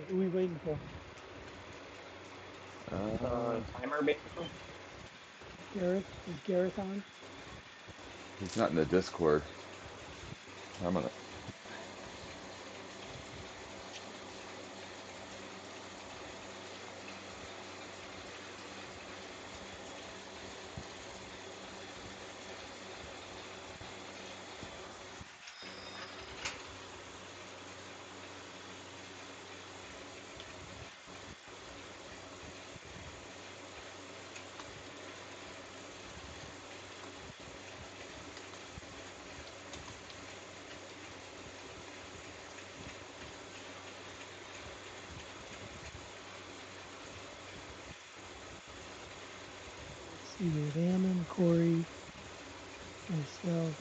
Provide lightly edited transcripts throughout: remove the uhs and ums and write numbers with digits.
Who are we waiting for? Timer basically. Gareth? Is Gareth on? He's not in the Discord. I'm gonna. Let's see, there's Ammon, Corey, myself.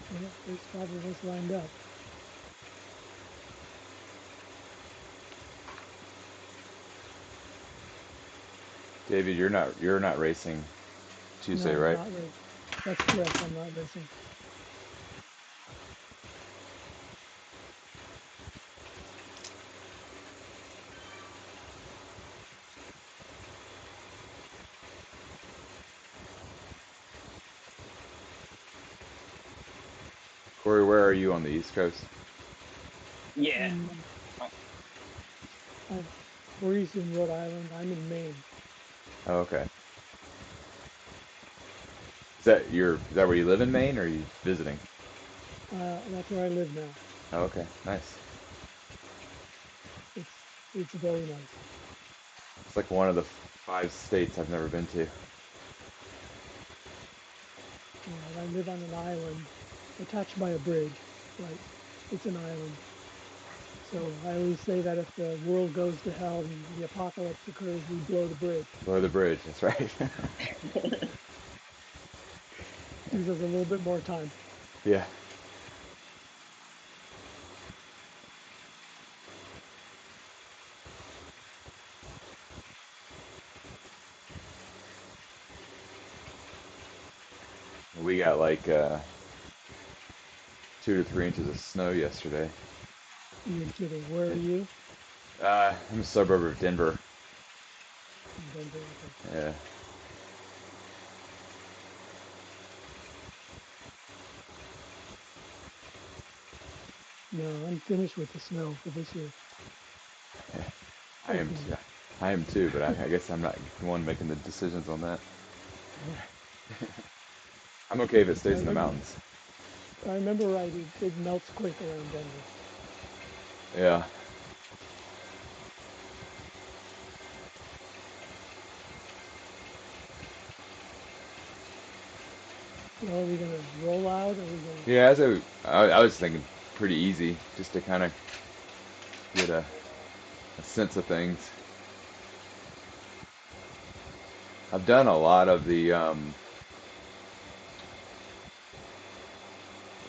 Yeah, there's 5 of us lined up. David, you're not racing Tuesday, No, I'm right? not racing. That's correct, I'm not racing. Corey, where are you on the East Coast? Yeah. I'm, Oh, Corey's in Rhode Island, I'm in Maine. Oh, okay. Is that where you live in Maine, or are you visiting? That's where I live now. Oh, okay, nice. It's it's very nice. It's like one of the 5 states I've never been to. I live on an island attached by a bridge, but it's an island. So I always say that if the world goes to hell and the apocalypse occurs, we blow the bridge. Below the bridge, that's right. Gives us a little bit more time. Yeah. We got like 2 to 3 inches of snow yesterday. You're kidding. Where are you? I'm a suburb of Denver. In Denver. Okay. Yeah. No, I'm finished with the snow for this year. I am Hoping. too. I am too, but I guess I'm not the one making the decisions on that. I'm okay if it If I stays in the remember, mountains. if I remember right, it melts quick around Denver. Yeah. Well, are we gonna roll out? Or are we gonna? Yeah, I was thinking pretty easy, just to kind of get a sense of things. I've done a lot of the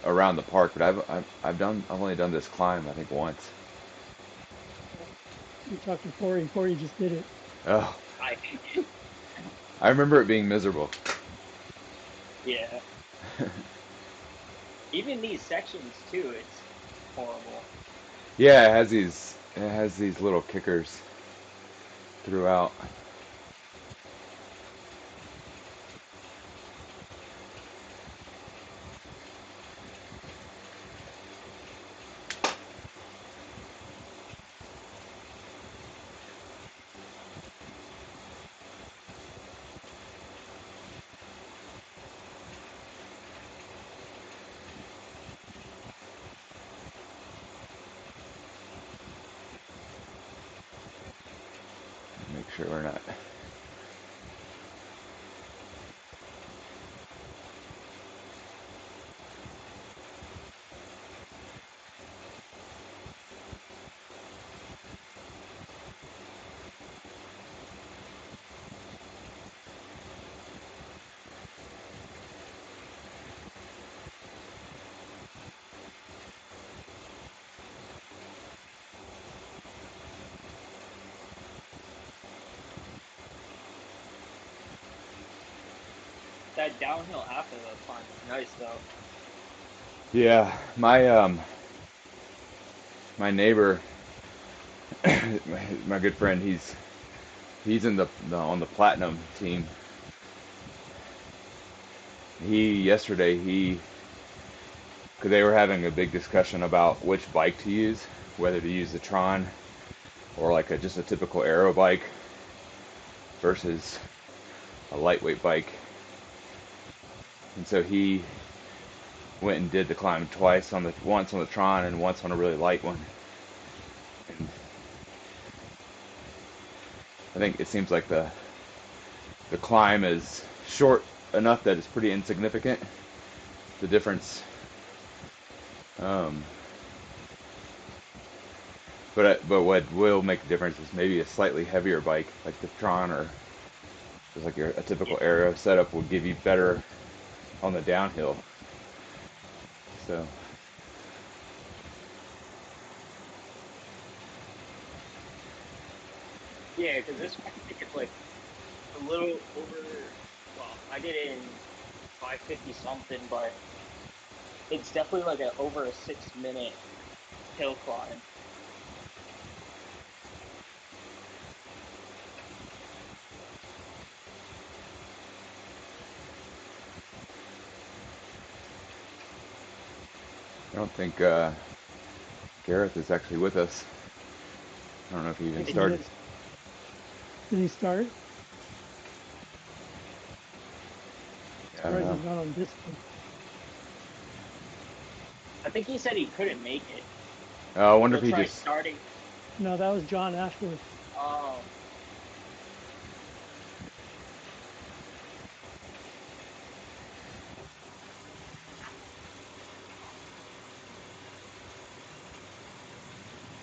around the park, but I've only done this climb I think once. Well, you talked to Corey. Corey just did it. Oh, I hate it. I remember it being miserable. Yeah. Even these sections too, it's horrible. Yeah, it has these little kickers throughout. Make sure we're not. That downhill after the climb is nice though. Yeah, my neighbor, my good friend, he's in the on the platinum team. Because they were having a big discussion about which bike to use, whether to use the Tron or like just a typical aero bike versus a lightweight bike. And so he went and did the climb twice, once on the Tron and once on a really light one. And I think it seems like the climb is short enough that it's pretty insignificant. The difference, um, but what will make a difference is maybe a slightly heavier bike like the Tron or just like a Yeah. typical aero setup will give you better on the downhill. So Yeah, because this one I think it's like a little over. Well, I did it in 550 something, but it's definitely like over a 6 minute hill climb. I don't think Gareth is actually with us. I don't know if he I even think It, he started. is. Did he start? I don't Surprised know. he's not on Discord. I think he said he couldn't make it. I wonder if He'll he try just. starting. No, that was John Ashworth. Oh,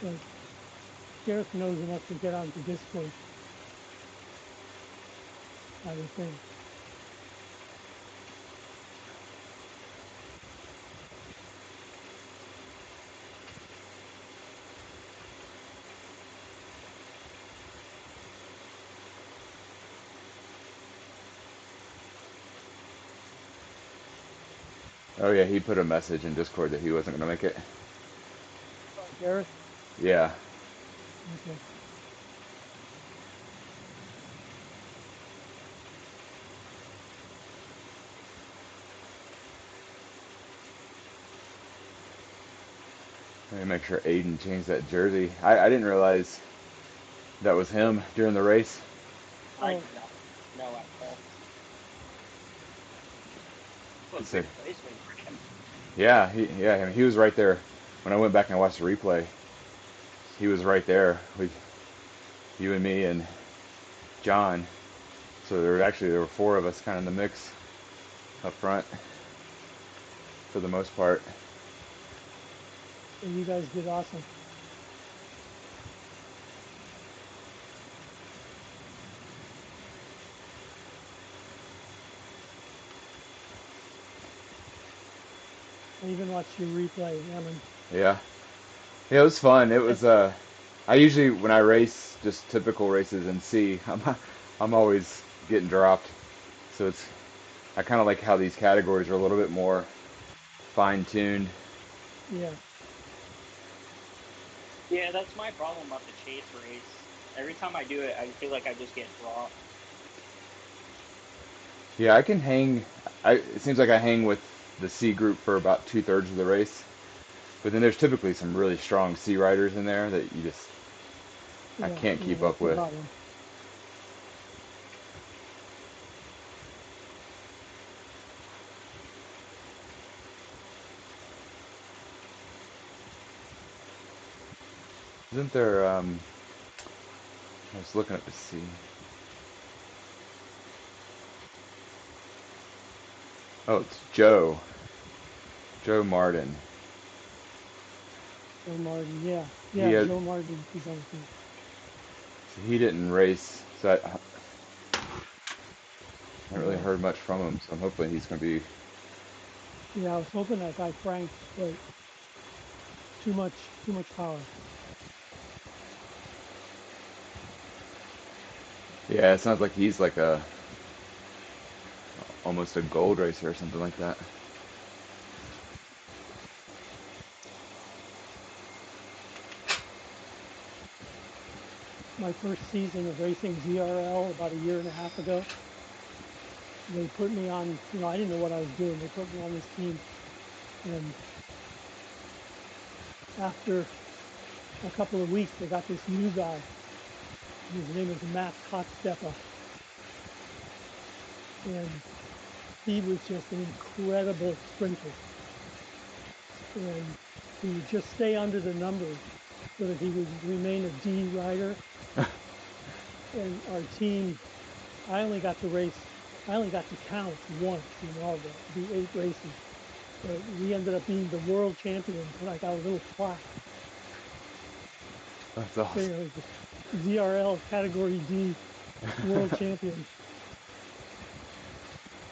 But Gareth knows enough to get onto Discord, I would think. Oh yeah, he put a message in Discord that he wasn't gonna make it. Gareth? Yeah. Okay. Let me make sure Aiden changed that jersey. I didn't realize that was him during the race. I Oh, did not know at all. He What said, good placement for him. yeah, I mean, he was right there. When I went back and watched the replay, he was right there with you and me and John. So there were four of us kind of in the mix up front for the most part. so you guys did awesome. I even watched your replay, Ammon. Yeah. Yeah, it was fun. It was I usually when I race just typical races in C, I'm always getting dropped. So I kind of like how these categories are a little bit more fine-tuned. Yeah. Yeah, that's my problem about the chase race. Every time I do it, I feel like I just get dropped. Yeah, I can hang it seems like I hang with the C group for about two-thirds of the race. But then there's typically some really strong C riders in there that I Yeah. can't Yeah, keep that's up the with. problem. Isn't there I was looking at the C. Oh, it's Joe Martin. Joe Martin. Yeah. He Yeah, has, Joe Martin is on the team. he didn't race, so I haven't really Yeah. heard much from him. So I'm hoping he's going to be. Yeah, I was hoping that guy Frank, but too much power. Yeah, it sounds like he's like almost a gold racer or something like that. My first season of racing ZRL about a year and a half ago, they put me on, I didn't know what I was doing. They put me on this team. And after a couple of weeks, they got this new guy. His name is Matt Hotsteppa. And he was just an incredible sprinter. And he would just stay under the numbers so that he would remain a D rider. And our team, I only got to count once in all the 8 races. But we ended up being the world champions, and I got a little plaque. That's awesome. Saying ZRL Category D world champion.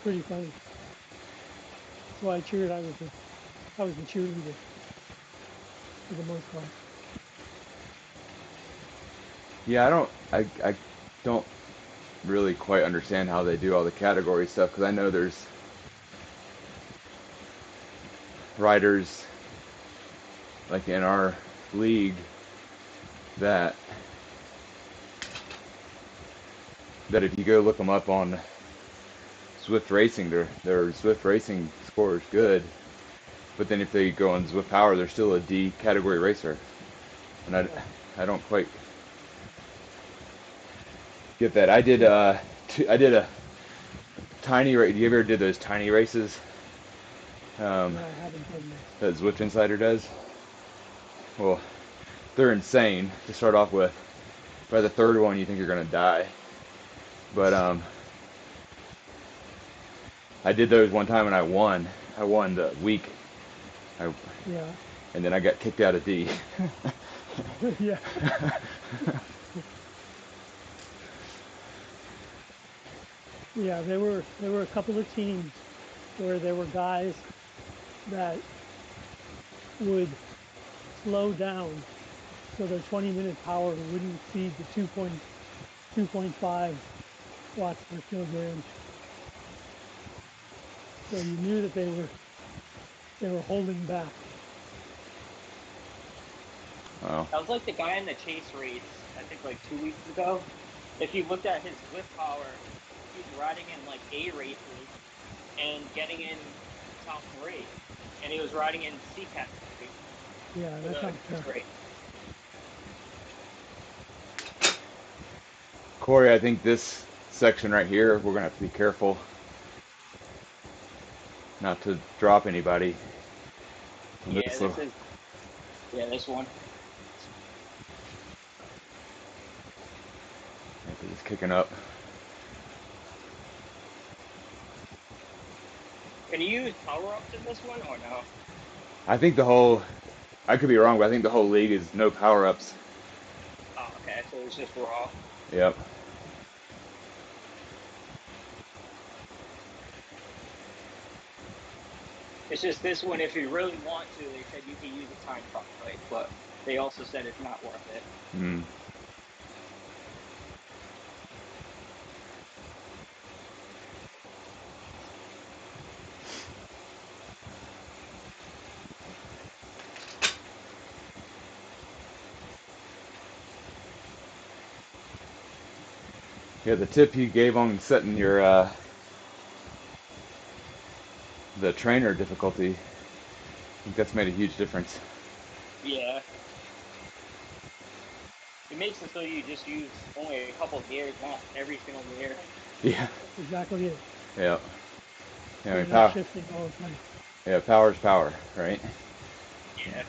Pretty funny. So I cheered. I was the cheerleader for the most part. Yeah, I don't really quite understand how they do all the category stuff, because I know there's riders like in our league that if you go look them up on Swift Racing, their Swift Racing score is good, but then if they go on Swift Power, they're still a D category racer, and I don't quite get that. I did a tiny race. You ever did those tiny races? No, I haven't done That Zwift Insider does. Well, they're insane to start off with. By the third one, you think you're gonna die. But I did those one time and I won. I won the week. Yeah. And then I got kicked out of D. Yeah. Yeah, there were a couple of teams where there were guys that would slow down so their 20-minute power wouldn't exceed the 2.5 watts per kilogram. So you knew that they were holding back. Wow. That was like the guy in the chase race, I think like 2 weeks ago. If you looked at his whip power, he was riding in like A races and getting in top 3. And he was riding in C category. Yeah, that's not fair. Great. Corey, I think this section right here, we're gonna have to be careful not to drop anybody. Yeah, this one. It's kicking up. Can you use power-ups in this one or no? I think I could be wrong, but I think the whole league is no power-ups. Oh, okay, so it's just raw. Yep. It's just this one, if you really want to, they said you can use a time clock, right? But they also said it's not worth it. Mm. Yeah, the tip you gave on setting your the trainer difficulty, I think that's made a huge difference. Yeah. It makes it so you just use only a couple of gears, not every single gear. Yeah. That's exactly it. Yeah. So I mean, you're not shifting all the time. Yeah, power's power, right? Yeah.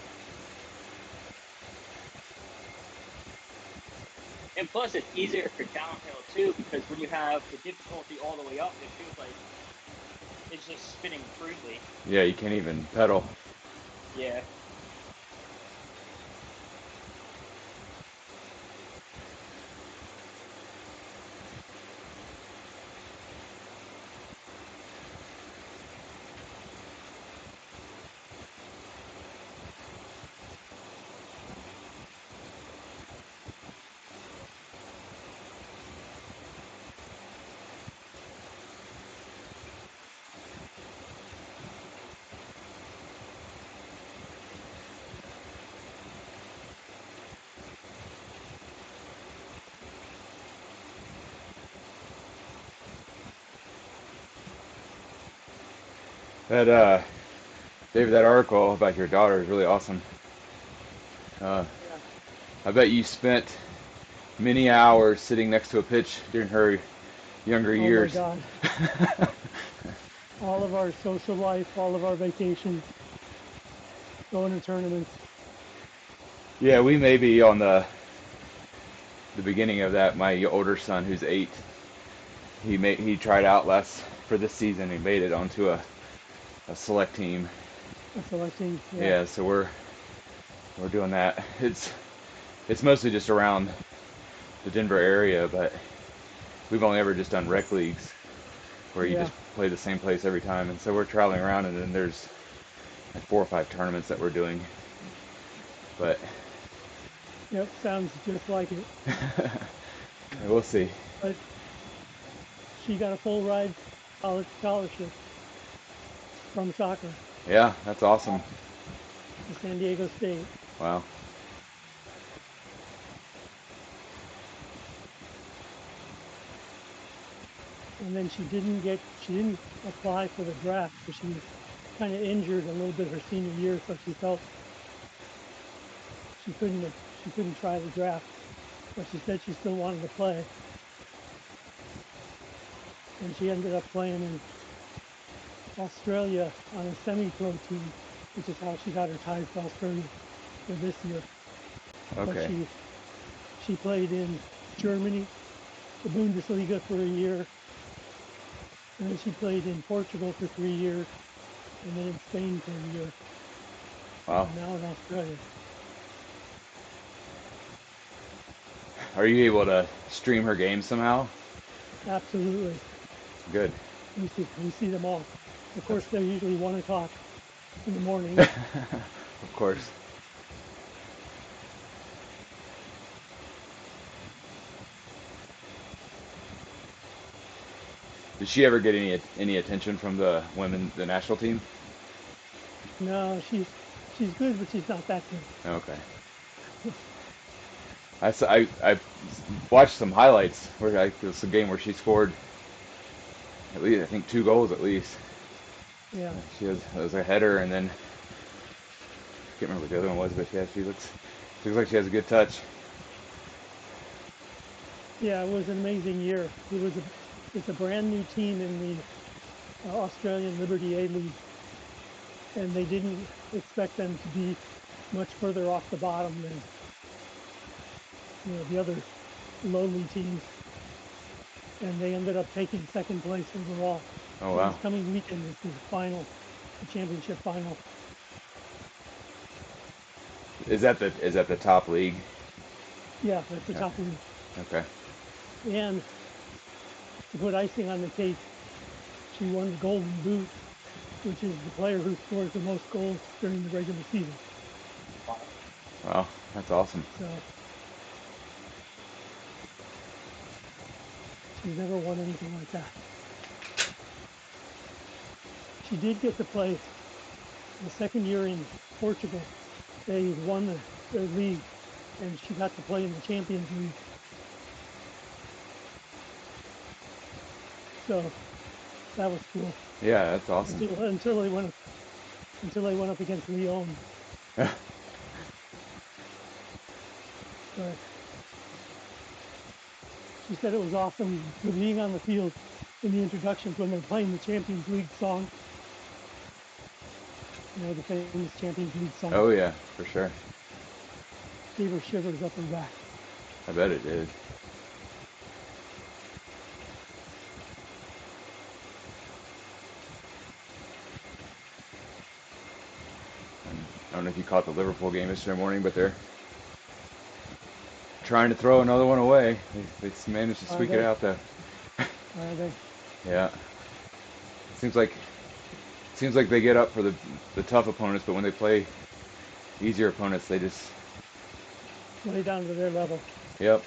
And plus, it's easier for downhill too, because when you have the difficulty all the way up, it feels like it's just spinning freely. Yeah, you can't even pedal. Yeah. That David, that article about your daughter is really awesome. Uh, Yeah. I bet you spent many hours sitting next to a pitch during her younger Oh my years. God. All of our social life, all of our vacations, going to tournaments. Yeah, we may be on the beginning of that. My older son, who's 8, he tried out last for this season. He made it onto a select team. Selecting, yeah. Yeah, so we're doing that. It's mostly just around the Denver area, but we've only ever just done rec leagues where you Yeah. just play the same place every time. And so we're traveling around, and then there's like 4 or 5 tournaments that we're doing. But Yep, sounds just like it. we'll see. But she got a full ride college scholarship from soccer Yeah, that's awesome. to San Diego State. Wow. And then she didn't apply for the draft because she was kind of injured a little bit her senior year, so she felt she couldn't try the draft. But she said she still wanted to play, and she ended up playing in Australia on a semi-pro team, which is how she got her ties to Australia for this year. But Okay. she played in Germany, the Bundesliga for a year, and then she played in Portugal for 3 years, and then in Spain for a year, Wow. and now in Australia. Are you able to stream her games somehow? Absolutely, Good. we see them all. Of course, That's they're usually 1 o'clock in the morning. of course. Did she ever get any attention from the national team? No, she's good, but she's not that good. Okay. I watched some highlights where it was a game where she scored at least I think 2 goals at least. Yeah, It was a header, and then I can't remember what the other one was, but yeah, she looks like she has a good touch. yeah, it was an amazing year. It's a brand new team in the Australian Liberty A League, and they didn't expect them to be much further off the bottom than the other lowly teams, and they ended up taking second place overall. Oh So this wow. coming weekend is the championship final. Is that the top league? Yeah, that's the Yeah. top league. Okay. And to put icing on the cake, she won the Golden Boot, which is the player who scores the most goals during the regular season. Wow. Wow, that's awesome. So she's never won anything like that. She did get to play the second year in Portugal. They won the league, and she got to play in the Champions League. So that was cool Yeah, that's awesome. until they went up against Lyon. But she said it was awesome being on the field in the introductions when they're playing the Champions League song. The famous Champions League song. Oh yeah, for sure. Gave her shivers up her back. I bet it did. I don't know if you caught the Liverpool game yesterday morning, but they're trying to throw another one away. They managed to Are squeak it they? out though. Are they? Yeah. Seems like seems like they get up for the tough opponents, but when they play easier opponents, they just Play down to their level. yep.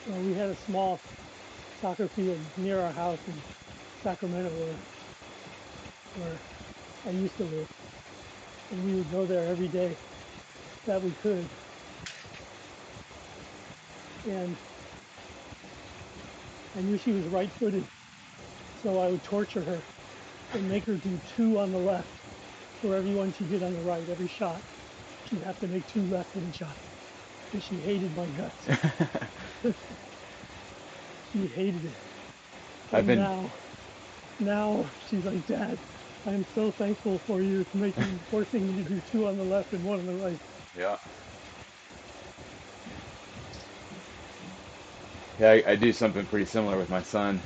Well, we had a small soccer field near our house in Sacramento where I used to live. and we would go there every day that we could. And I knew she was right-footed, so I would torture her and make her do 2 on the left for every one she did on the right. Every shot, she'd have to make 2 left-footed shots, and she hated my guts. She hated it. I've And been now she's like, Dad, I am so thankful for you forcing me to do 2 on the left and 1 on the right. yeah. Yeah, I do something pretty similar with my son,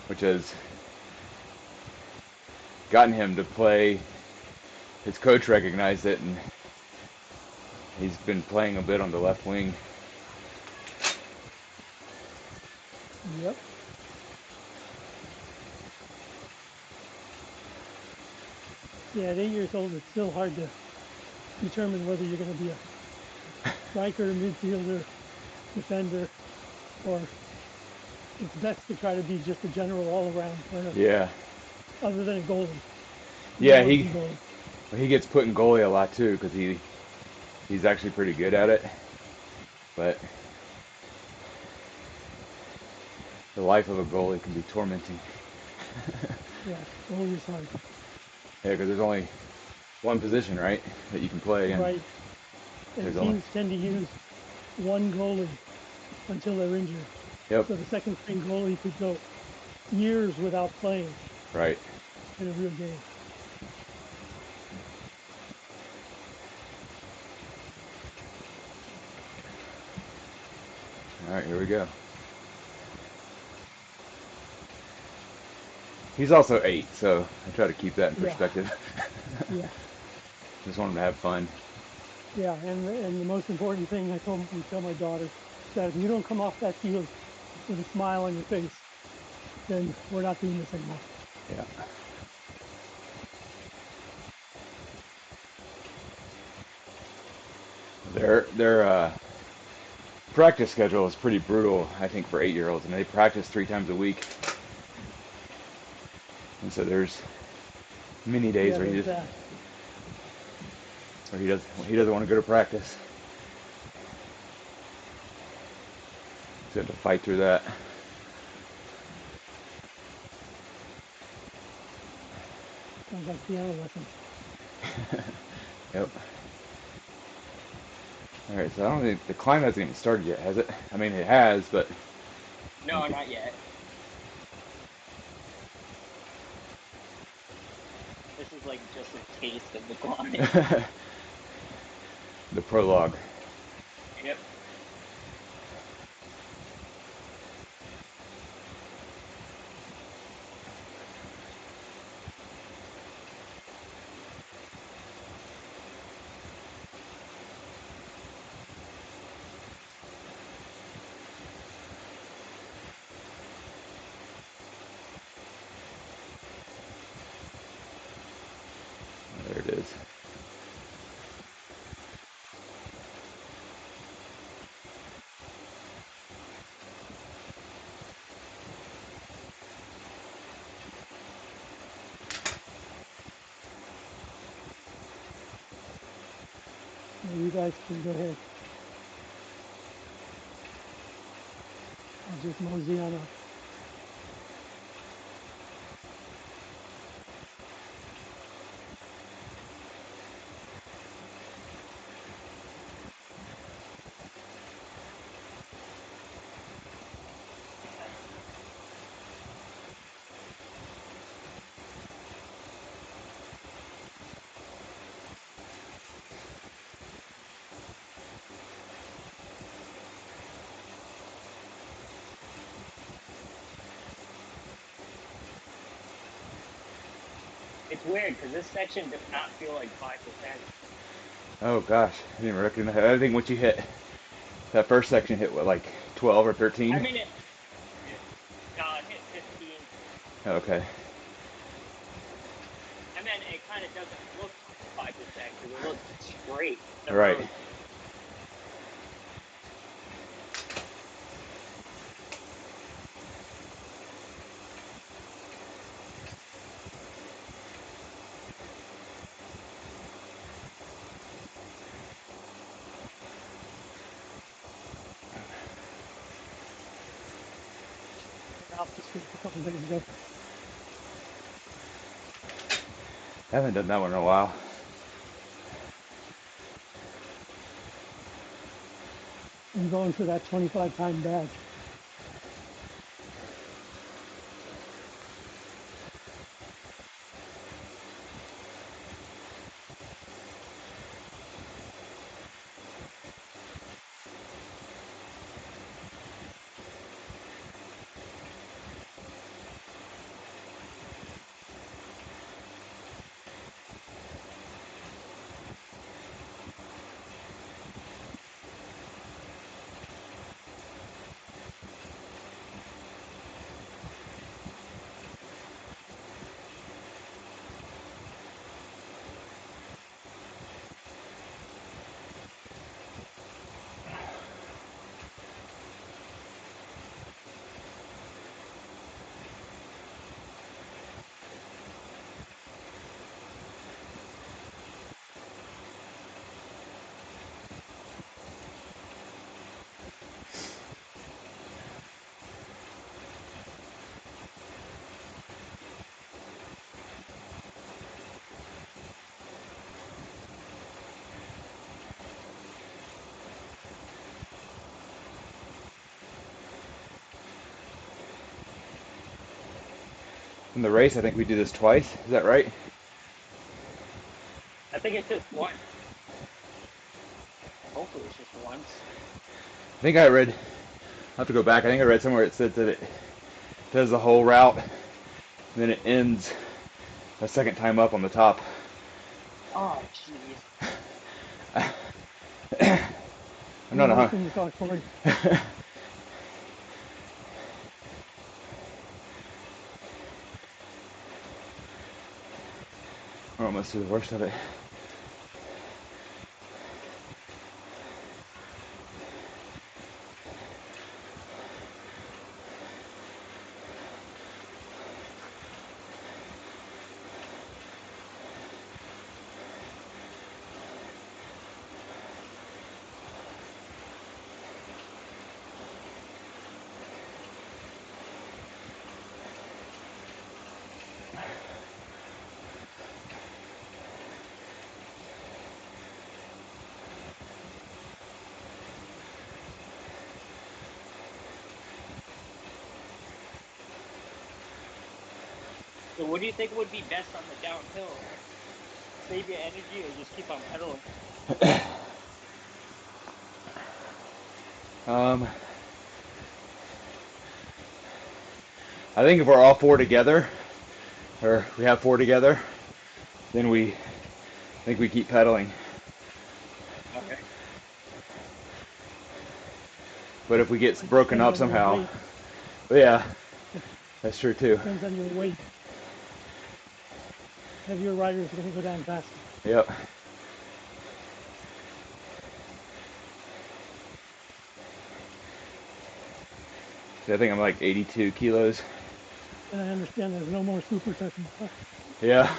which has gotten him to play. His coach recognized it, and he's been playing a bit on the left wing. Yep. Yeah, at 8 years old, it's still hard to determine whether you're going to be a striker, midfielder, defender, or it's best to try to be just a general all-around player, Yeah. other than a goalie. Yeah, Goalie. he gets put in goalie a lot too because he's actually pretty good at it. But the life of a goalie can be tormenting. Yeah, goalie is hard. Yeah, because there's only one position, right, that you can play, and Right. And there's only teams tend to use one goalie until they're injured. yep, So the second string goalie could go years without playing right. in a real game. All right, here we go. He's also 8, so I try to keep that in Yeah, perspective. yeah, Just want him to have fun. yeah. And the most important thing we tell my daughter that if you don't come off that field with a smile on your face, then we're not doing this anymore. Yeah. Their practice schedule is pretty brutal, I think, for 8-year-olds, and they practice 3 times a week. And so there's many days Yeah, where there's that. he doesn't want to go to practice. So you have to fight through that. Sounds like piano lessons. Yep. All right, so I don't think the climb hasn't even started yet, has it? I mean, it has, but No, not yet. This is like just a taste of the climb. the prologue. Yep. There it is. Yeah, you guys can go ahead. I'll just mosey on up. It's weird because this section does not feel like 5%. Oh gosh, I didn't even recognize. I think once you hit that first section, hit what, like 12 or I 13? mean, it hit 15. Okay. And then it kind of doesn't look 5% because it looks straight. The Right. road. off the street a couple days ago. I haven't done that one in a while. I'm going for that 25-time badge. In the race, I think we do this twice. Is that right? I think it's just once. Hopefully it's just once. I think I read, I'll have to go back. I think I read somewhere it said that it does the whole route, then it ends a second time up on the top. Oh, jeez. I'm not Those things got going. We're almost through the worst of it. So what do you think would be best on the downhill? Save your energy or just keep on pedaling? Um, I think if we're all four together, or we have four together, then I think we keep pedaling. Okay. But if we get It broken depends up on your somehow, weight. yeah, that's true too. Depends on your weight. Heavier riders are going to go down faster. Yep. I think I'm like 82 kilos. And I understand there's no more super touching stuff. Yeah.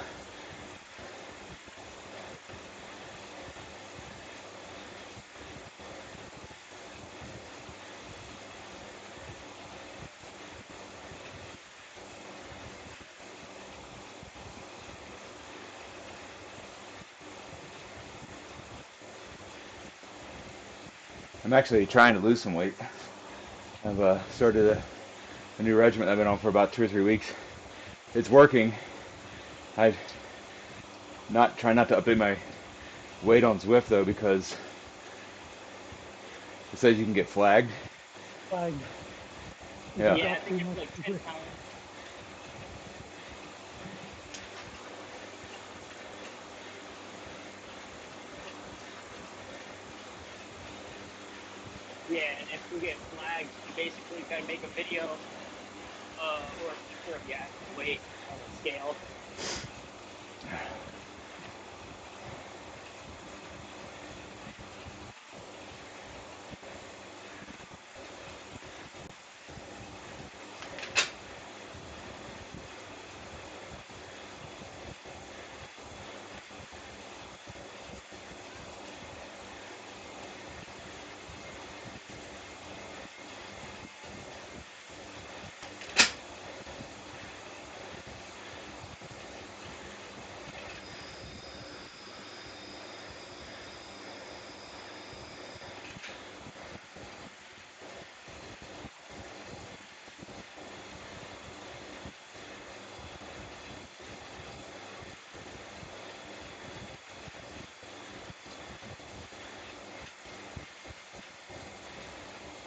I'm actually trying to lose some weight. I've started a new regimen I've been on for about 2 or 3 weeks. It's working. I not try not to update my weight on Zwift though because it says you can get flagged. Flagged. If you Yeah. Yeah, I drop think too it's much like too 10 quick. pounds. Yeah, and if you get flagged, you basically gotta make a video or a picture of your actual weight on the scale.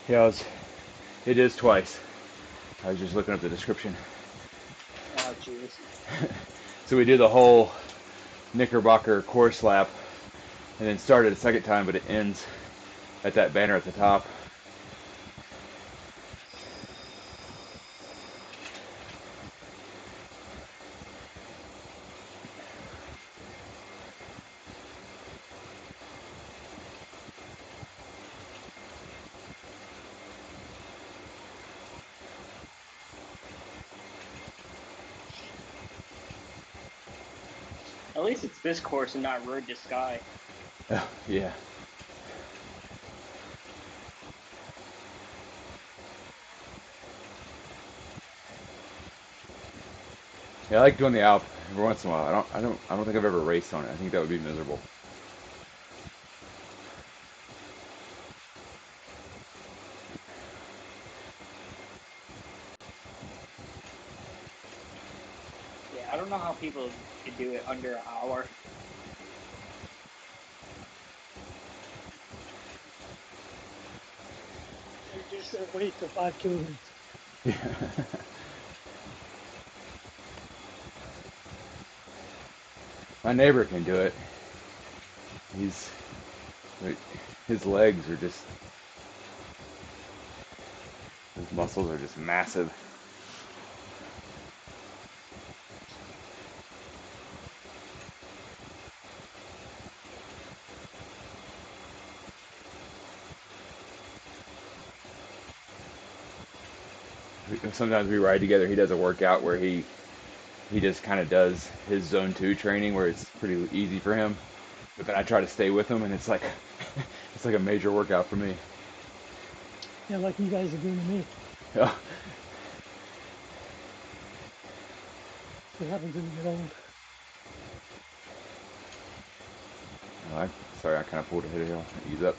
Yeah, it is twice. I was just looking up the description. Oh, jeez. So we did the whole Knickerbocker course lap, and then started a second time, but it ends at that banner at the top. At least it's this course and not Road to Sky. Oh, yeah. Yeah, I like doing the Alp every once in a while. I don't think I've ever raced on it. I think that would be miserable. Yeah, I don't know how people could do it under an hour. Reduce their weight to 5 kilograms. My neighbor can do it. He's his legs are just his muscles are just massive. Sometimes we ride together. He does a workout where he just kind of does his zone 2 training where it's pretty easy for him. But then I try to stay with him, and it's like it's like a major workout for me. Yeah, like you guys are doing to me. Yeah. That's what happens when you get old. Sorry, I kind of pulled a hit of hill. Ease up.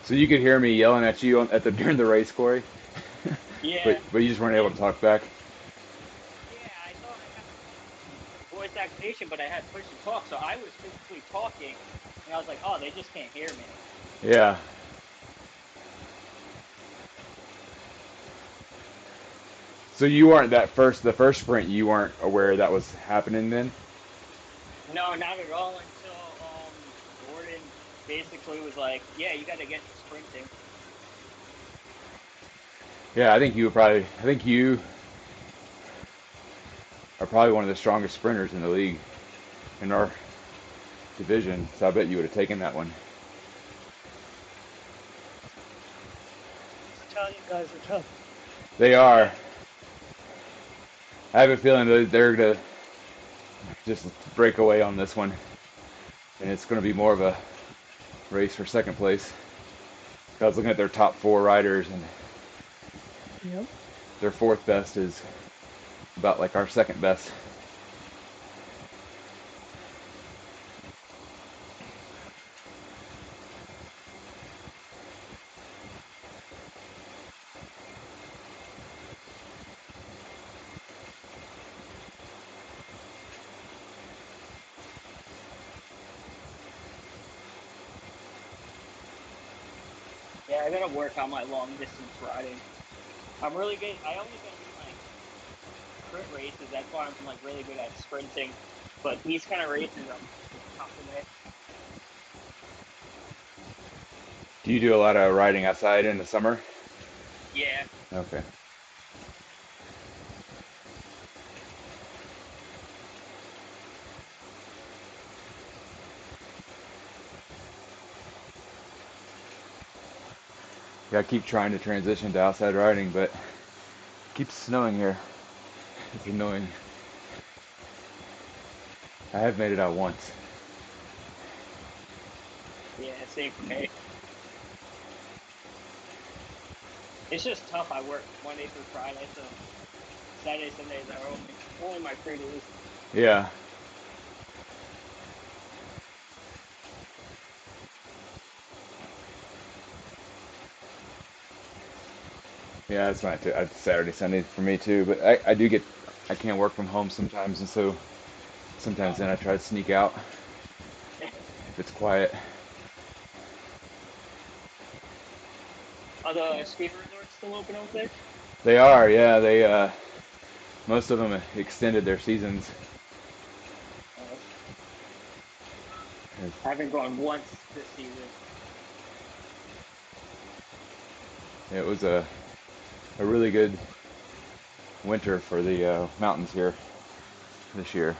So you could hear me yelling at you at the during the race, Corey, Yeah, but you just weren't able yeah, to talk back. yeah. I thought I had voice activation, but I had push to talk, so I was physically talking, and I was like, "Oh, they just can't hear me." Yeah. So you weren't the first sprint. You weren't aware that was happening then. No, not at all until Gordon basically was like, "Yeah, you got to get to sprinting." Yeah, I think you are probably one of the strongest sprinters in the league in our division. So I bet you would have taken that one. These Italian guys are tough. They Yeah, are. I have a feeling that they're gonna just break away on this one, and it's gonna be more of a race for second place. I was looking at their top four riders, and Yep. their fourth best is about like our second best. yeah. I gotta work on my long distance riding. I'm really good. I only been doing like crit races. That's why I'm like really good at sprinting. But these kind of races, I'm just topping it. Do you do a lot of riding outside in the summer? Yeah, Okay. Yeah, I keep trying to transition to outside riding, but it keeps snowing here. It's annoying. I have made it out once. yeah. Same for me. It's just tough. I work Monday through Friday, so Saturday, Sundays are only my free days. Yeah. Yeah, that's fine too. It's Saturday, Sunday for me too. But I can't work from home sometimes, and so sometimes Uh, then I try to sneak out if it's quiet. are the ski resorts still open out there? They are, yeah. Most of them extended their seasons. Uh, I haven't gone once this season. It was a really good winter for the mountains here this year.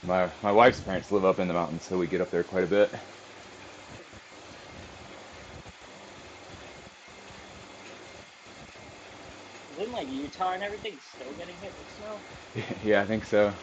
My wife's parents live up in the mountains, so we get up there quite a bit. Isn't like Utah and everything still getting hit with snow? Yeah, I think so.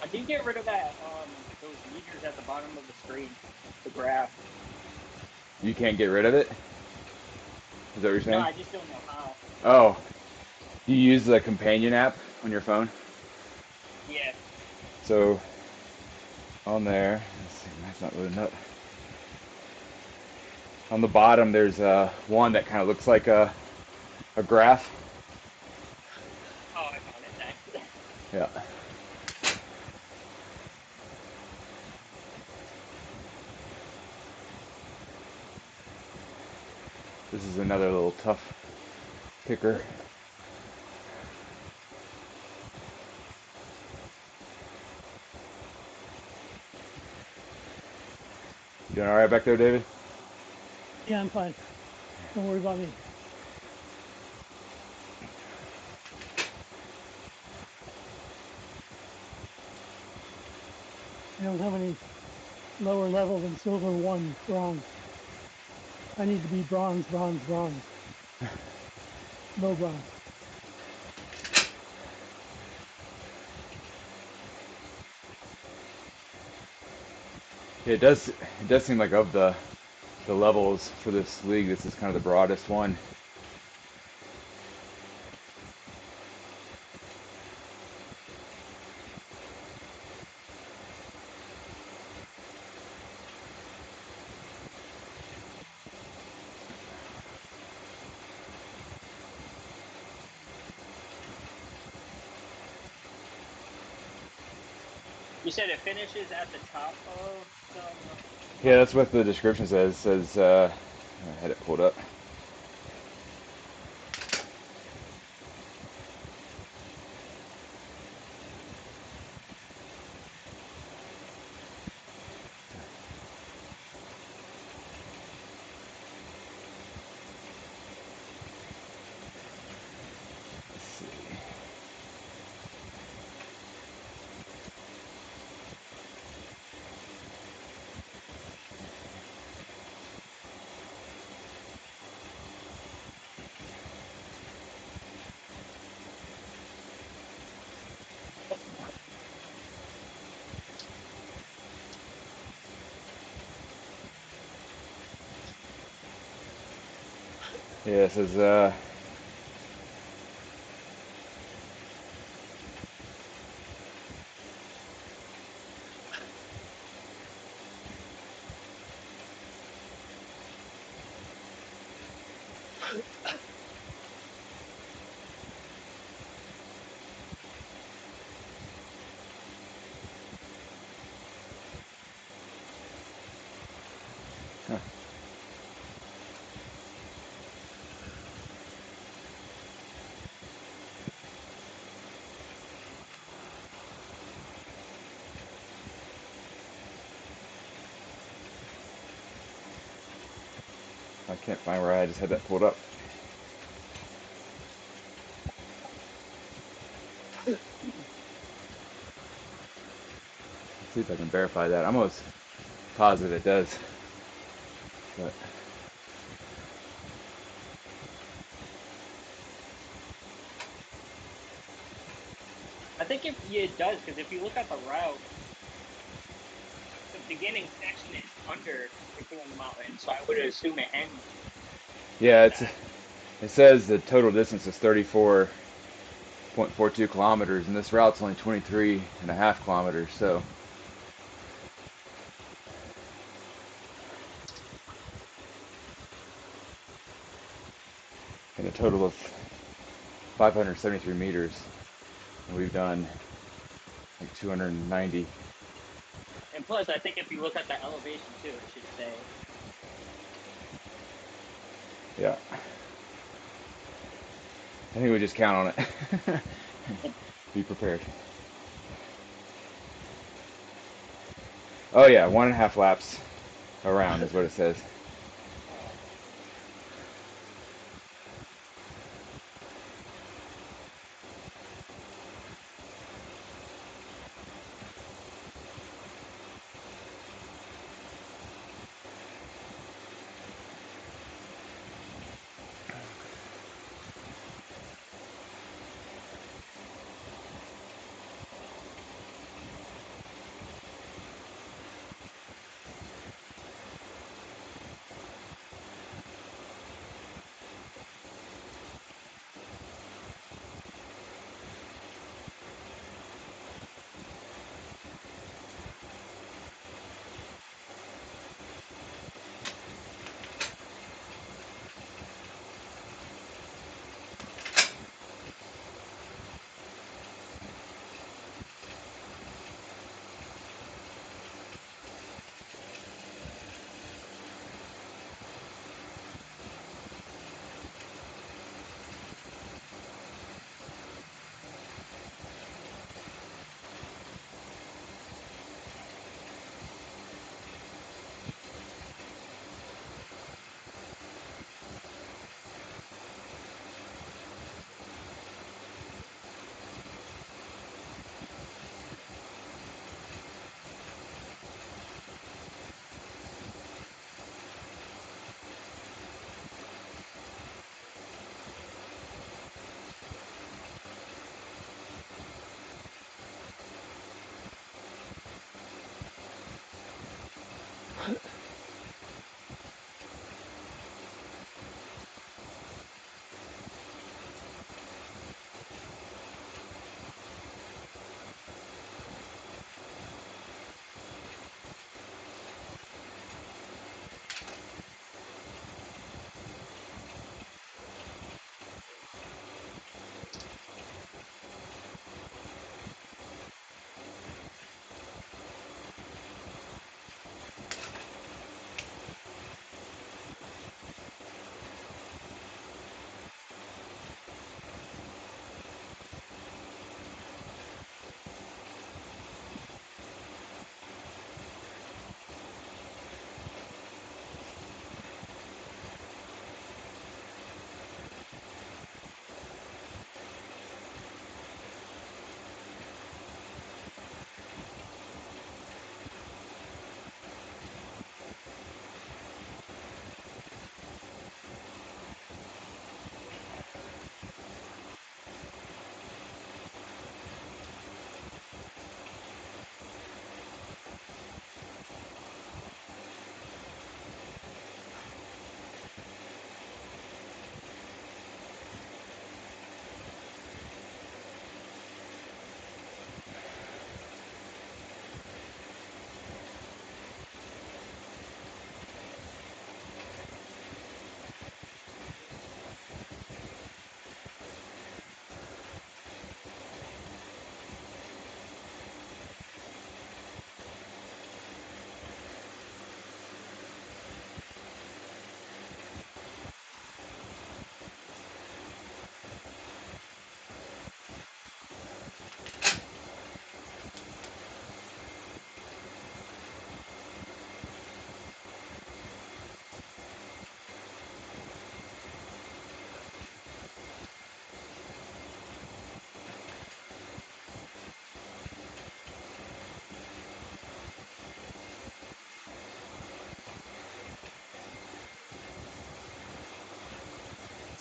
I did get rid of that those meters at the bottom of the screen, the graph. You can't get rid of it? Is that what you're No, saying? I just don't know how. Oh, you use the companion app on your phone? Yeah. So on there, let's see, that's not loading up. On the bottom, there's one that kind of looks like a graph. Oh, I found it. Thanks. Yeah. This is another little tough picker. You doing all right back there, David? Yeah, I'm fine. Don't worry about me. I don't have any lower level than silver one bronze. I need to be bronze, bronze, bronze. Low bronze. Yeah, it does seem like of the levels for this league, this is kind of the broadest one. You said it finishes at the top of the Yeah, that's mountain? what the description says. It says I had it pulled up. Let's see. Yeah, it says huh, I can't find where I just had that pulled up. See if I can verify that. I'm almost positive it does. But I think if it does, because if you look at the route, the beginning section is under the mountain, so I would assume it ends yeah, at it that. says the total distance is 34.42 kilometers, and this route's only 23.5 kilometers. So, in a total of 573 meters, and we've done like 290. And plus, I think if you look at the elevation too, it should say. Yeah, I think we just count on it. Be prepared. Oh yeah, 1.5 laps around is what it says.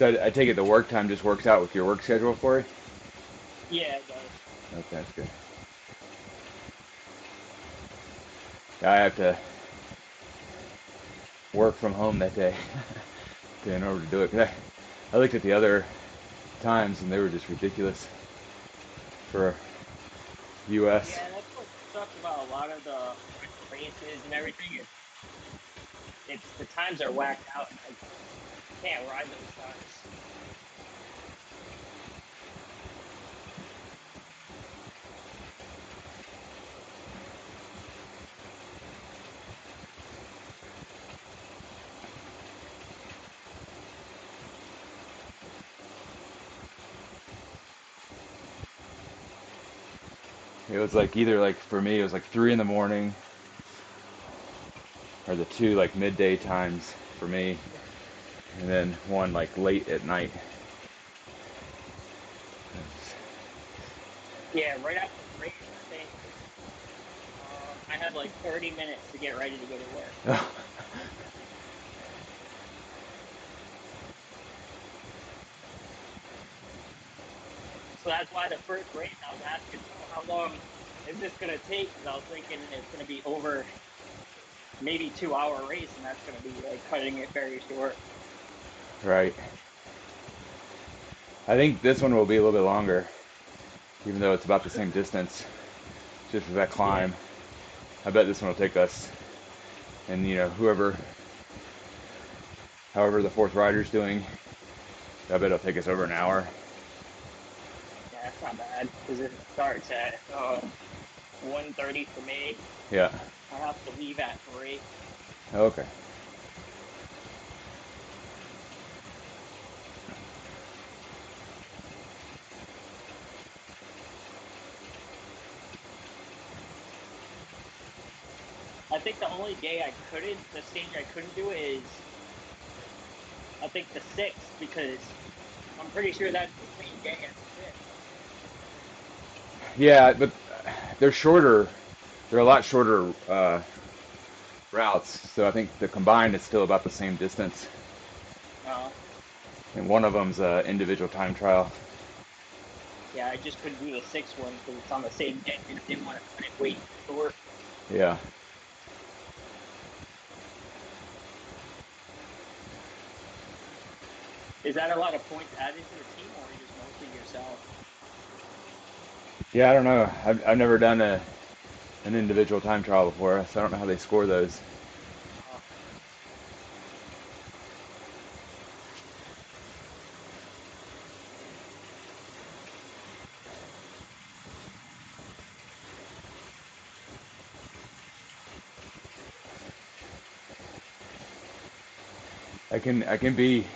So I take it the work time just works out with your work schedule for you? Yeah, it does. Okay, that's good. I have to work from home that day in order to do it. 'Cause I looked at the other times and they were just ridiculous for U.S. Yeah, that's what sucks about a lot of the races and everything. It's the times are whacked out, and I can't ride those times. It was like either like for me it was like 3 in the morning or the two like midday times for me, and then one like late at night. Yeah, right after the race, I think I had like 30 minutes to get ready to go to work. So that's why the first race I was asking, how long is this gonna take? Because I was thinking it's gonna be over maybe 2 hour race, and that's gonna be like cutting it very short. Right. I think this one will be a little bit longer, even though it's about the same distance, just for that Yeah, climb. I bet this one will take us, and however the fourth rider's doing, I bet it'll take us over an hour. yeah, that's not bad because it starts at 1:30 for me. Yeah. I have to leave at 3. Okay. I think the only day the stage I couldn't do is I think the 6th because I'm pretty sure that's the same day as the 5th. Yeah, but they're shorter. They're a lot shorter routes, so I think the combined is still about the same distance. Uh, And one of them's a individual time trial. yeah, I just couldn't do the 6th one because it's on the same day and I didn't want to cut it way too short. Yeah. Is that a lot of points added to the team or just mostly yourself? Yeah, I don't know. I've never done an individual time trial before, so I don't know how they score those. Uh, I can be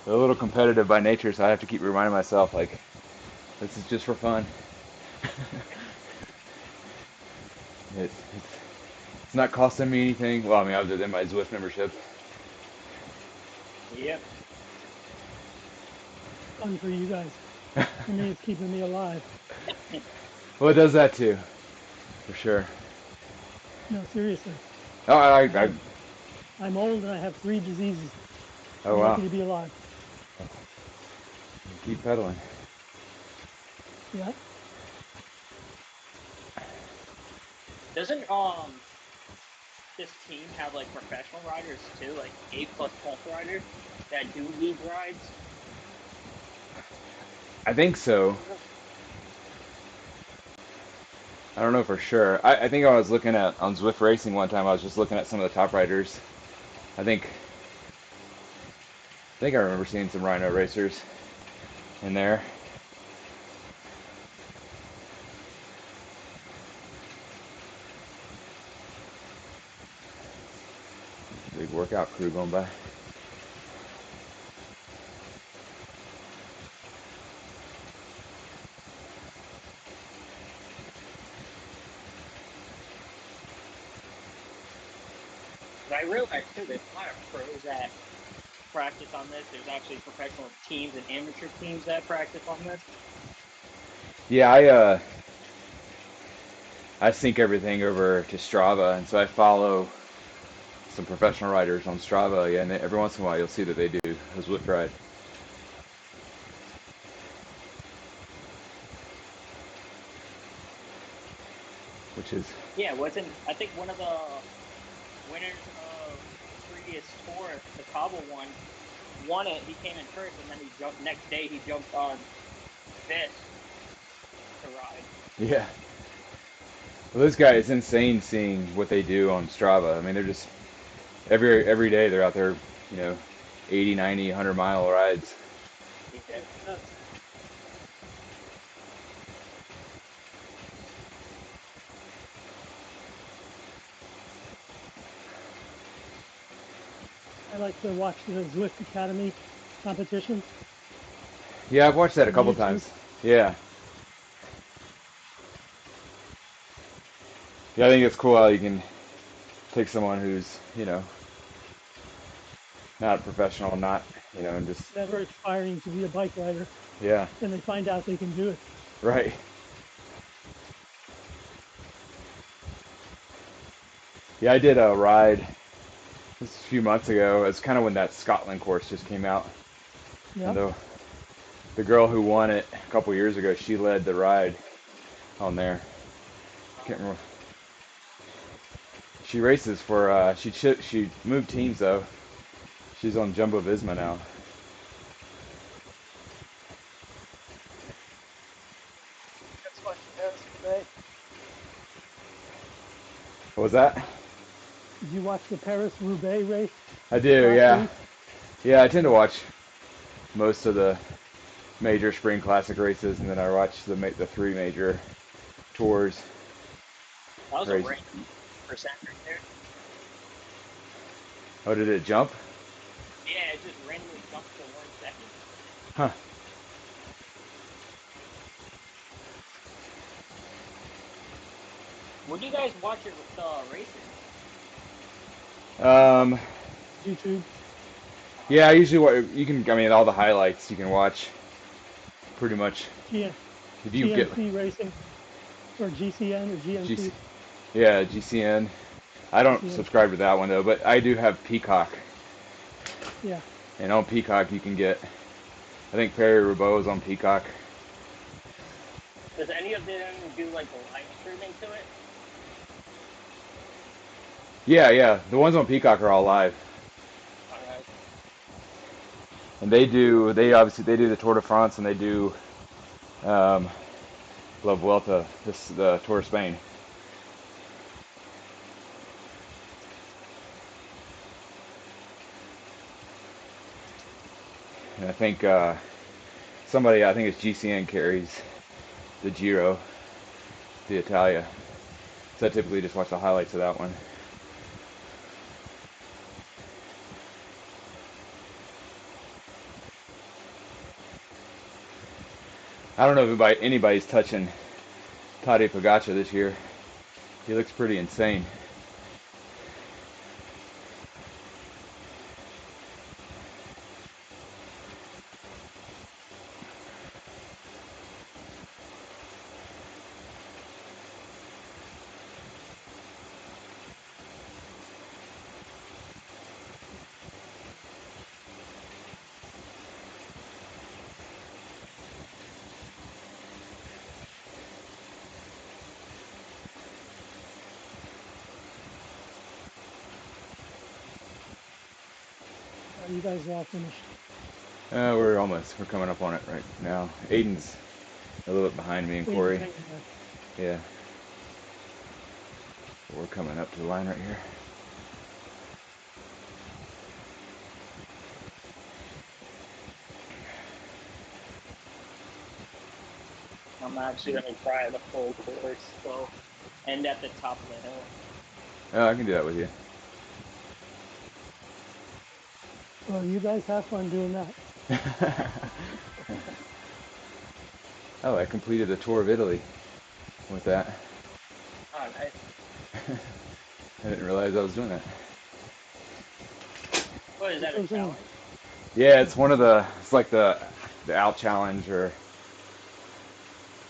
a little competitive by nature, so I have to keep reminding myself like this is just for fun. It's not costing me anything. Well, I mean, other than my Zwift membership. yep. Fun for you guys. For me, it's keeping me alive. Well, it does that too, for sure. No, seriously. Oh, I have, I'm old and I have 3 diseases. oh I'm wow. lucky to be alive. Keep pedaling. Yeah. Doesn't this team have like professional riders too, like A++ riders that do league rides? I think so. I don't know for sure. I think I was looking at on Zwift Racing one time. I was just looking at some of the top riders. I think I remember seeing some Rhino racers in there. Big workout crew going by. But I realize too, there's a lot of pros that practice on this. There's actually professional teams and amateur teams that practice on this. Yeah, I sync everything over to Strava, and so I follow some professional riders on Strava. Yeah, and every once in a while you'll see that they do a Zwift ride. which is Yeah, wasn't I think one of the winners of the previous tour, the Cabo one, won it. He came in first, and then he jumped. Next day, he jumped on fifth to ride. yeah. Well, those guys, it's insane seeing what they do on Strava. I mean, they're just every day they're out there, you know, 80, 90, 100-mile rides. Yeah, It's nuts. I like to watch the Zwift Academy competitions Yeah, I've watched that a on couple YouTube. times. Yeah. Yeah, I think it's cool how you can take someone who's, you know, not professional, not, you know, and just, Never aspiring to be a bike rider, yeah, and they find out they can do it. right. Yeah, I did a ride this a few months ago. It's kind of when that Scotland course just came out. And Yep. the girl who won it a couple years ago, she led the ride on there. Can't remember. She races for, she moved teams though. She's on Jumbo Visma now. That's watch the Paris Roubaix. What was that? Did you watch the Paris Roubaix race I do, last yeah. week? Yeah, I tend to watch most of the major spring classic races, and then I watch the three major tours. that was a Race. random percent right there. Oh, did it jump? Yeah, it just randomly jumped to 1 second. Huh. Where do you guys watch the races? Um, YouTube, yeah, I usually you can. I mean, all the highlights you can watch pretty much. G- If you get GNC Racing, or GCN or GC, GNC. yeah, GCN. I don't GCN. subscribe to that one though, but I do have Peacock, Yeah. and on Peacock you can get. I think Perry Rabeau is on Peacock. Does any of them do like live streaming to it? Yeah, yeah, the ones on Peacock are all live, All right. and they do. They obviously they do the Tour de France, and they do um, La Vuelta, the Tour of Spain. And I think somebody, I think it's GCN carries the Giro, the Italia. So I typically just watch the highlights of that one. I don't know if anybody's touching Tadej Pogacar this year. He looks pretty insane. You guys are all finished. We're coming up on it right now. Aiden's a little bit behind me and Aiden's Corey. hanging back. Yeah. We're coming up to the line right here. I'm actually gonna try the full course, so end at the top of the hill. Oh, I can do that with you. Well, you guys have fun doing that. Oh, I completed a tour of Italy with that. Oh, nice. I didn't realize I was doing that. What is What that, a goes in? challenge? Yeah, it's like the out challenge, or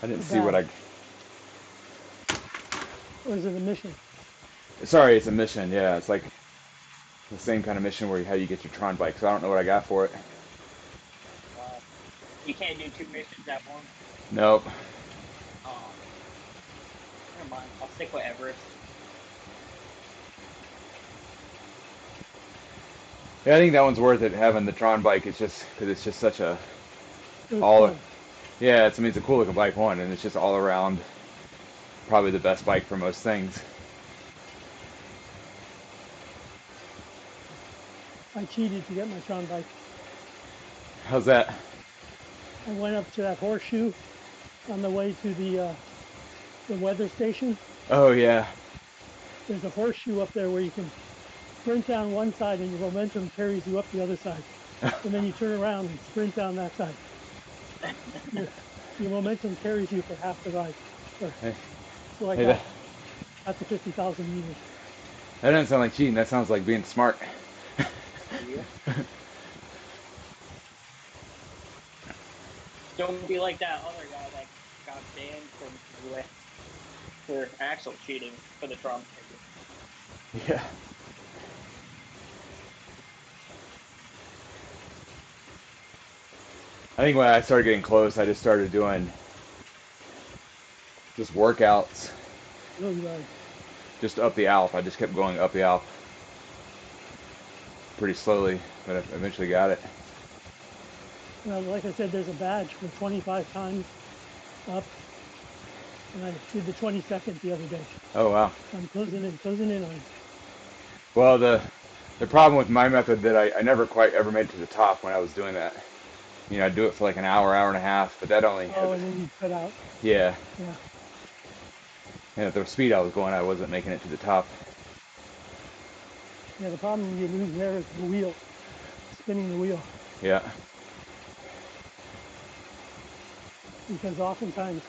I didn't The see what battle, I. or is it a mission? Sorry, it's a mission. Yeah, it's like the same kind of mission where how you get your Tron bike. So I don't know what I got for it. Uh, you can't do two missions at once. Nope. Oh, Never mind. I'll stick with Everest. Yeah, I think that one's worth it having the Tron bike. It's just because it's just such a It was all. fun. Yeah, I mean it's a cool looking bike one, and it's just all around probably the best bike for most things. I cheated to get my Tron bike. How's that? I went up to that horseshoe on the way to the weather station. Oh yeah, There's a horseshoe up there where you can sprint down one side and your momentum carries you up the other side. And then you turn around and sprint down that side. Your, your momentum carries you for half the ride. hey, So I hey, that got to 50,000 meters. that doesn't sound like cheating. That sounds like being smart. Yeah. Don't be like that other guy that got banned from the for actual cheating for the Trump ticket. Yeah. I think when I started getting close, I just started doing just workouts Really ride. just up the Alp. I just kept going up the Alp pretty slowly, but I eventually got it. Like I said, there's a badge for 25 times up, and I did the 22nd the other day. Oh wow. I'm closing in on it. Well, the problem with my method that I never quite ever made it to the top when I was doing that. You know, I'd do it for like an hour, hour and a half, but that only Oh, and then you cut out. yeah. Yeah, And at the speed I was going, I wasn't making it to the top. yeah. The problem you lose there is the wheel, spinning the wheel, Yeah. because oftentimes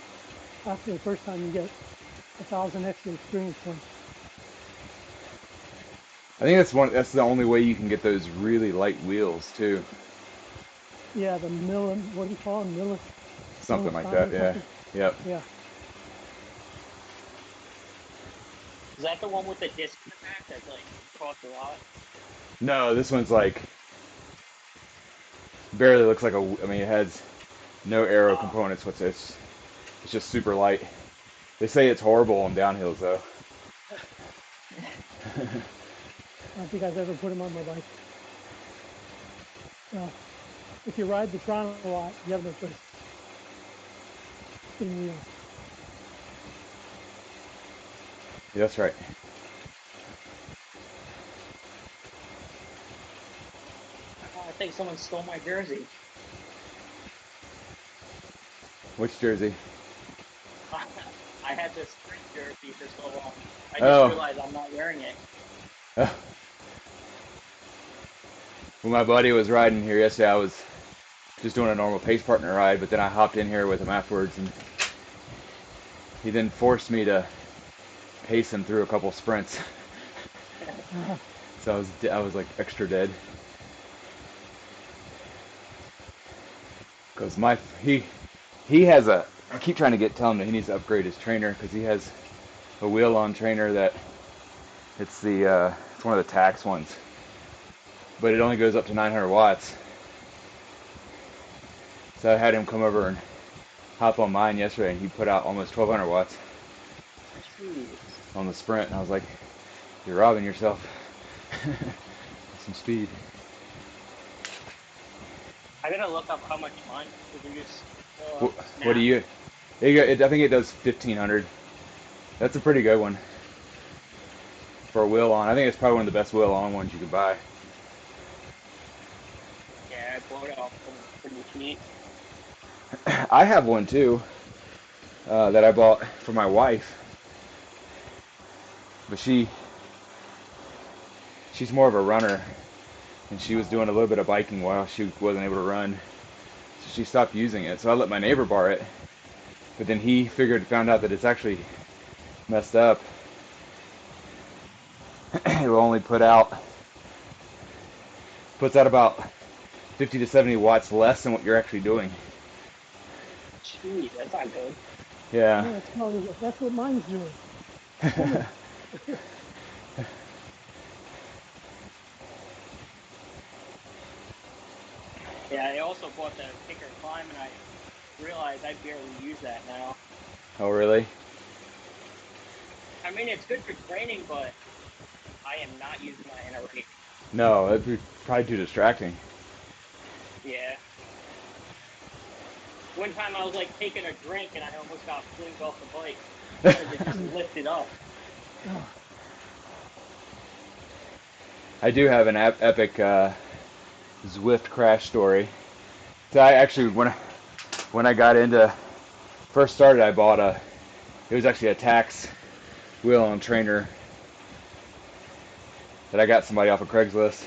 after the first time you get 1,000 extra experience points. I think that's the only way you can get those really light wheels too. Yeah, the what do you call them? Something like Milestone that, or yeah. something. Yep. Yeah, Is that the one with the disc in the back that like costs a lot? No, this one's like barely looks like I mean, it has no aero Uh, components. It's just super light. They say it's horrible on downhills though. I don't think I've ever put them on my bike. Well, if you ride the Tron a lot, you have no choice. Spinning wheels. Yeah, that's right. I think someone stole my jersey. Which jersey? I had this sprint jersey for so long. I just Oh, realized I'm not wearing it. when my buddy was riding here yesterday, I was just doing a normal pace partner ride, but then I hopped in here with him afterwards, and he then forced me to pace him through a couple sprints. So I was like extra dead because my he has a. I keep trying to tell him that he needs to upgrade his trainer because he has a wheel on trainer that it's one of the tax ones, but it only goes up to 900 watts. So I had him come over and hop on mine yesterday, and he put out almost 1200 watts Jeez. on the sprint. And I was like, "You're robbing yourself." Some speed. I gotta look up how much mine produce. What do Snap. you? I think it does 1500. That's a pretty good one for a wheel on. I think it's probably one of the best wheel on ones you can buy. Yeah, I bought it off them pretty cheap. I have one too that I bought for my wife, but she's more of a runner, and she was doing a little bit of biking while she wasn't able to run, so she stopped using it. So I let my neighbor borrow it, but then he found out that it's actually messed up. It will only puts out about 50 to 70 watts less than what you're actually doing. Jeez, that's not good. Yeah. Yeah, that's what mine's doing. Spinning. Yeah, I also bought the kicker climb, and I realized I barely use that now. Oh, really? I mean, it's good for training, but I am not using that in a race. No, it'd be probably too distracting. Yeah. One time I was like taking a drink and I almost got flinged off the bike because it just lifted up. Oh, I do have an epic Zwift crash story. So I actually, when I got into first started, I bought it was actually a tax wheel and trainer that I got somebody off of Craigslist.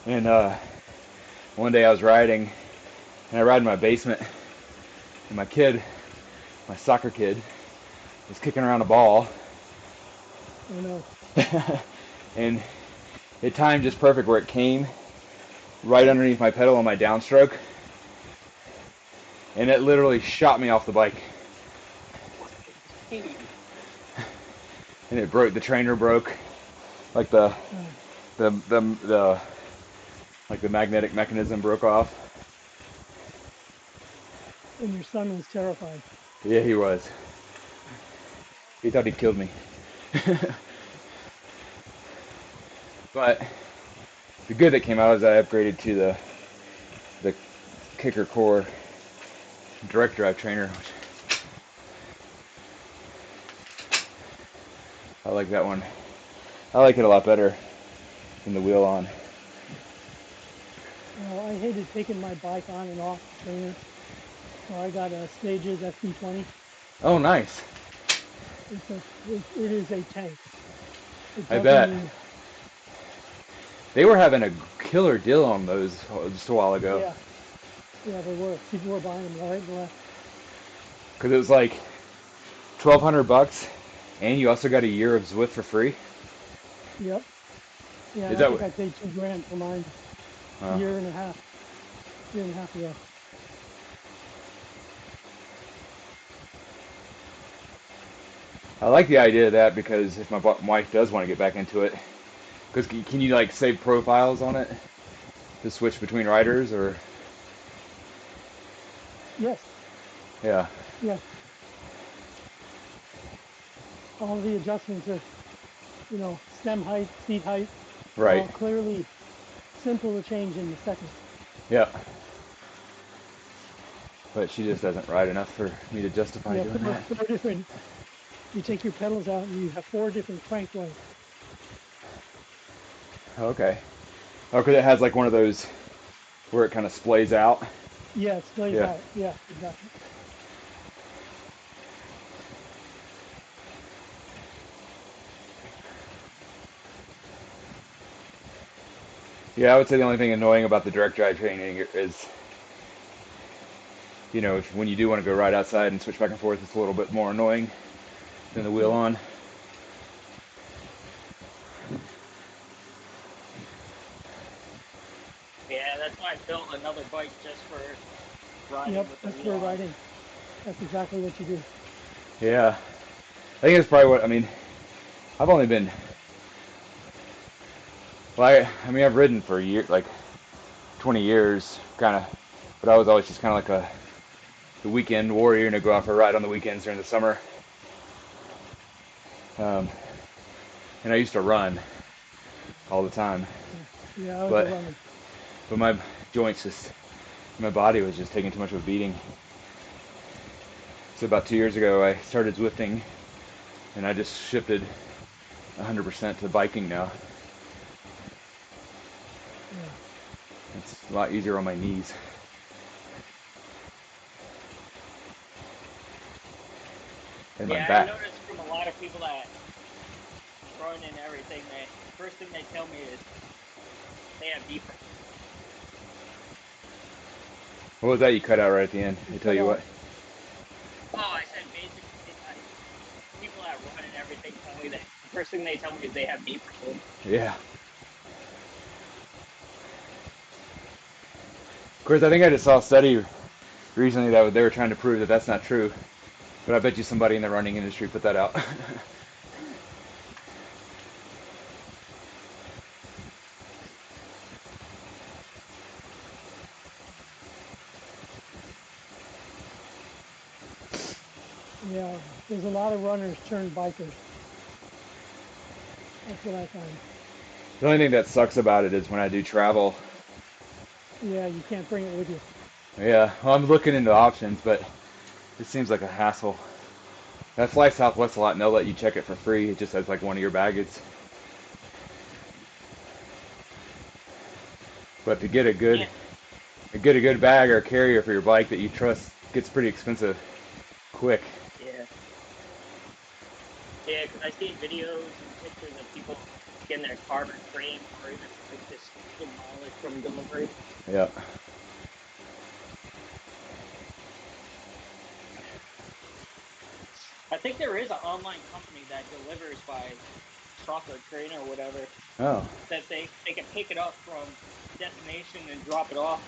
And one day I was riding, and I ride in my basement, and my soccer kid, was kicking around a ball, oh no. and it timed just perfect where it came right underneath my pedal on my downstroke, and it literally shot me off the bike. And it broke. The trainer broke, like the like the magnetic mechanism broke off. And your son was terrified. Yeah, he was. He thought he killed me. But the good that came out is I upgraded to the kicker core direct drive trainer. I like that one. I like it a lot better than the wheel on. Well, I hated taking my bike on and off the trainer. So I got a Stages FD20. Oh, nice. It is a tank. It I doesn't bet. move. They were having a killer deal on those just a while ago. Yeah, yeah, they were. People were buying them right and left. Because it was like $1,200, and you also got a year of Zwift for free. Yep. Yeah, and Is I that think what? I paid $2,000 for mine a Uh, year and a half ago. I like the idea of that because if my wife does want to get back into it, because can you like save profiles on it to switch between riders or Yes, yeah, yes. All the adjustments are, stem height, seat height, right, all clearly simple to change in the seconds. yeah. But she just doesn't ride enough for me to justify Yeah, doing that. four different. You take your pedals out and you have four different crank lengths. Okay. Oh, because it has like one of those where it kind of splays out. Yeah, it splays Yeah. out. Yeah, exactly. Yeah, I would say the only thing annoying about the direct drive training is, if when you do want to go ride outside and switch back and forth, it's a little bit more annoying than the wheel Yep. on. Yeah, that's why I built another bike just for riding Yep. with the That's wheel for on. riding. That's exactly what you do. Yeah. I think that's probably what, I mean, I've only been, well, I mean, I've ridden for a year, like 20 years, kind of, but I was always just kind of like the weekend warrior and I go out for a ride on the weekends during the summer. Um, and I used to run all the time, Yeah, yeah, I was a but runner. my joints just, my body was just taking too much of a beating. So about 2 years ago, I started Zwifting, and I just shifted 100% to biking now. Yeah. It's a lot easier on my knees and my Yeah, I back. noticed from a lot of people that run and everything, that first thing they tell me is they have deep. What was that you cut out right at the end? You They tell cut you what? out. Oh, I said basically, like, people that run and everything tell me that the first thing they tell me is they have knee problems. Yeah. Of course, I think I just saw a study recently that they were trying to prove that that's not true. But I bet you somebody in the running industry put that out. Yeah, there's a lot of runners turned bikers. That's what I find. The only thing that sucks about it is when I do travel. Yeah, you can't bring it with you. Yeah, well, I'm looking into options, but it seems like a hassle. I fly Southwest a lot, and they'll let you check it for free. It just has like one of your baggage. But to get Yeah, a good bag or a carrier for your bike that you trust gets pretty expensive quick. yeah, yeah. Because I see videos and pictures of people getting their carbon free or even like just demolished from delivery. Yeah. I think there is an online company that delivers by truck or train or whatever Oh. that they can pick it up from destination and drop it off.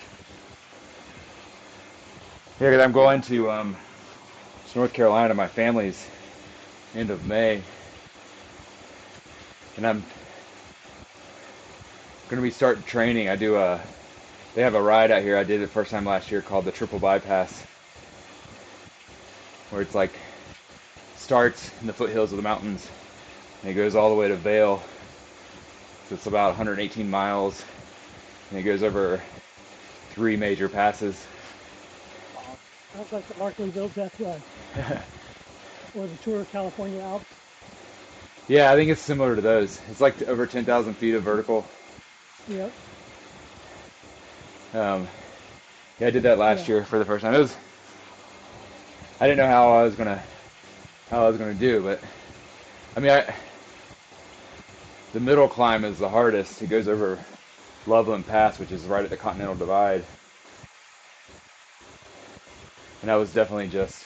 Yeah, 'cause I'm going to North Carolina. My family's end of May, and I'm gonna be starting training. I do a They have a ride out here. I did it first time last year called the Triple Bypass, where it's like starts in the foothills of the mountains and it goes all the way to Vail. So it's about 118 miles, and it goes over 3 major passes. Wow. Sounds like the Markleyville Death Ride or the Tour of California Alps. Yeah, I think it's similar to those. It's like over 10,000 feet of vertical. Yep. Um, yeah, I did that last Yeah. year for the first time. I didn't know how I was gonna do, but I mean, the middle climb is the hardest. It goes over Loveland Pass, which is right at the Continental Divide, and I was definitely just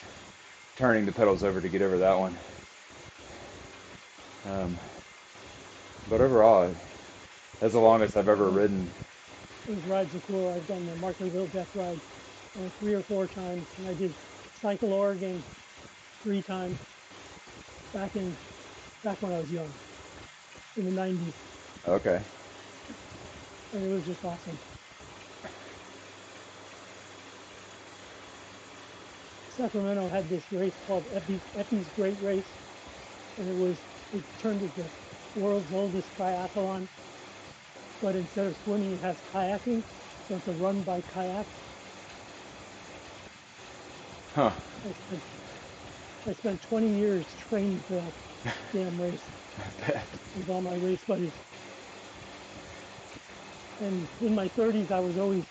turning the pedals over to get over that one. Um, but overall, that's the longest I've ever ridden. Those rides are cool. I've done the Markleyville Death Ride 3 or 4 times, and I did Cycle Oregon 3 times back in back when I was young in the '90s, Okay. and it was just awesome. Sacramento had this race called Epi's Great Race, and it turned into the world's oldest triathlon. But instead of swimming, it has kayaking, so it's a run by kayak. Huh. I spent I spent 20 years training for that damn race with all my race buddies. And in my 30s, I was always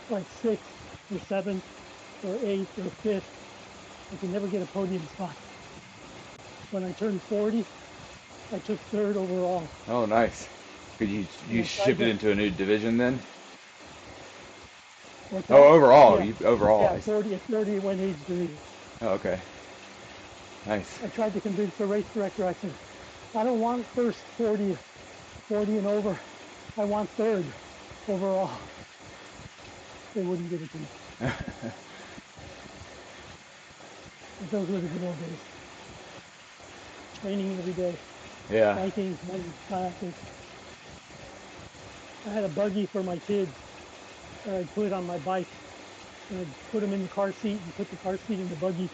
like sixth or seventh or eighth or fifth. I could never get a podium spot. When I turned 40, I took third overall. Oh, nice. Could And you I tried shifted to, into a new division then? what's Oh, that? overall, Yeah, you overall. yeah, 40 at 30 went age division. Oh, okay. Nice. I tried to convince the race director. I said, I don't want first 40 and over. I want third overall. They wouldn't give it to me. But those were the good old days. Training every day, Yeah. biking, running, kayaking. I had a buggy for my kids that I'd put on my bike, and I'd put them in the car seat and put the car seat in the buggy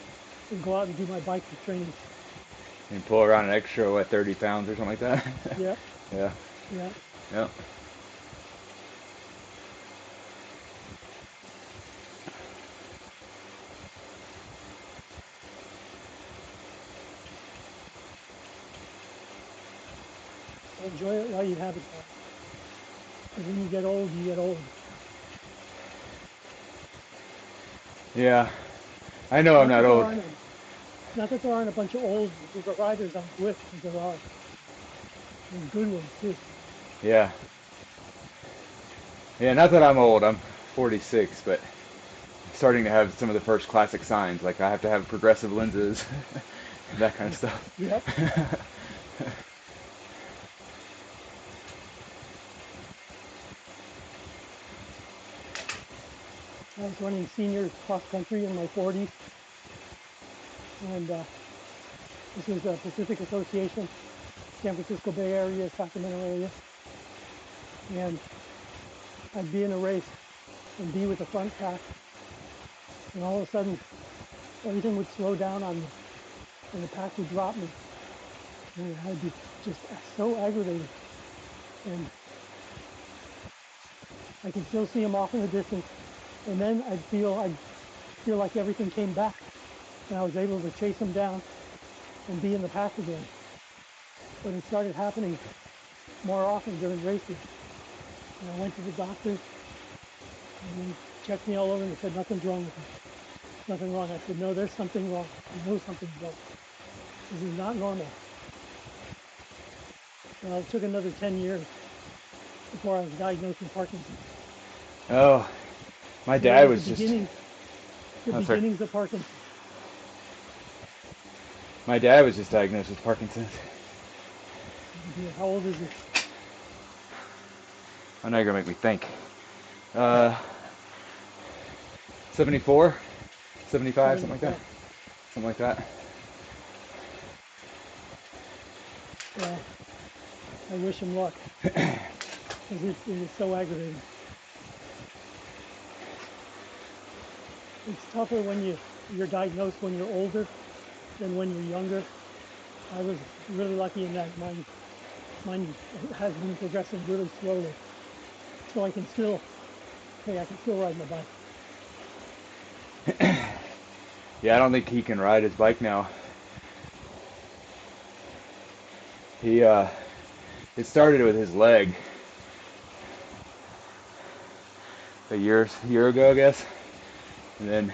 and go out and do my bike training. And pull around an extra, what, 30 pounds or something like that? Yeah, Yeah. yeah. Yep. So enjoy it while you have it, guys. Because when you get old, you get old. Yeah. I know I'm Not not that there old. aren't a, not that there aren't a bunch of old riders on Zwift, because there are, and good ones too. Yeah. Yeah, not that I'm old. I'm 46, but I'm starting to have some of the first classic signs. Like I have to have progressive lenses, that kind of stuff. Yep. I was running senior cross country in my 40s, and this was the Pacific Association, San Francisco Bay Area, Sacramento area, and I'd be in a race and be with the front pack, and all of a sudden everything would slow down on me, and the pack would drop me, and I'd be just so aggravated. And I can still see him off in the distance, and then I'd feel like everything came back, and I was able to chase him down and be in the pack again. But it started happening more often during races. And I went to the doctors, and they checked me all over, and they said nothing's wrong with me. Nothing wrong. I said, no, there's something wrong. I know something's wrong. This is not normal. Well, it took another 10 years before I was diagnosed with Parkinson's. Oh, my So that dad was was the just. Oh, sorry. beginnings of Parkinson's. My dad was just diagnosed with Parkinson's. How old is he? I know you're gonna make me think. 74, 75, something like that. 75. Something like that. Well, I wish him luck, because it is so aggravating. It's tougher when you're diagnosed when you're older than when you're younger. I was really lucky in that mine has been progressing really slowly, so I can still ride my bike. Yeah, I don't think he can ride his bike now. It started with his leg a year ago, I guess, and then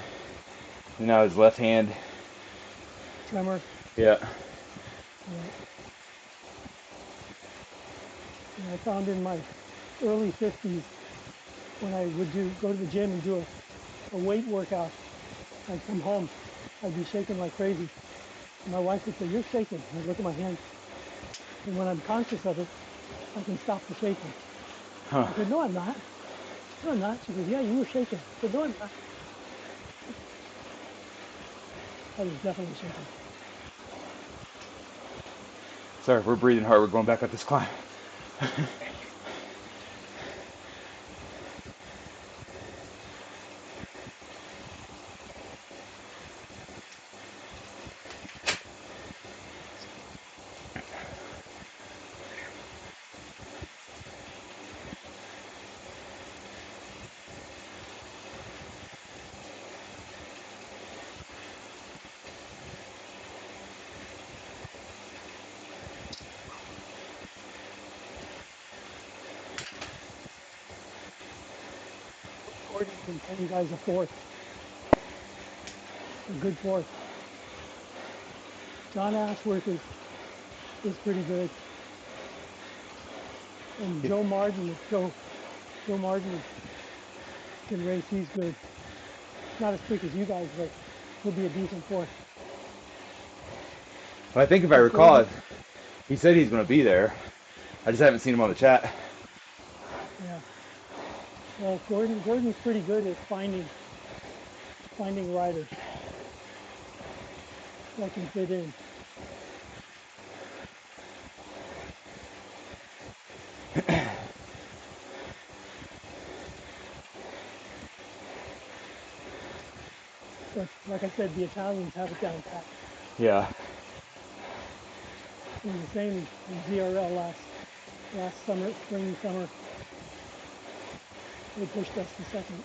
now his left hand. Tremor. Yeah. Yeah. And I found in my early 50s when I would go to the gym and do a weight workout, I'd come home, I'd be shaking like crazy. And my wife would say, "You're shaking." I'd look at my hands, and when I'm conscious of it, I can stop the shaking. Huh. I said, "No, I'm not. No, I'm not." She goes, "Yeah, you were shaking." I said, "No, I'm not." I was definitely shaking. Sorry, we're breathing hard. We're going back up this climb. Gordon can send you guys a fourth, a good fourth. John Ashworth is pretty good, and Joe Martin can race. He's good. Not as quick as you guys, but he'll be a decent fourth. Well, I think if I But recall, Gordon, he said he's going to be there. I just haven't seen him on the chat. yeah. Well, Gordon's pretty good at finding riders that can fit in. But like I said, the Italians have it down pat. Yeah. It was the same in ZRL last summer, spring, summer. They pushed us to second.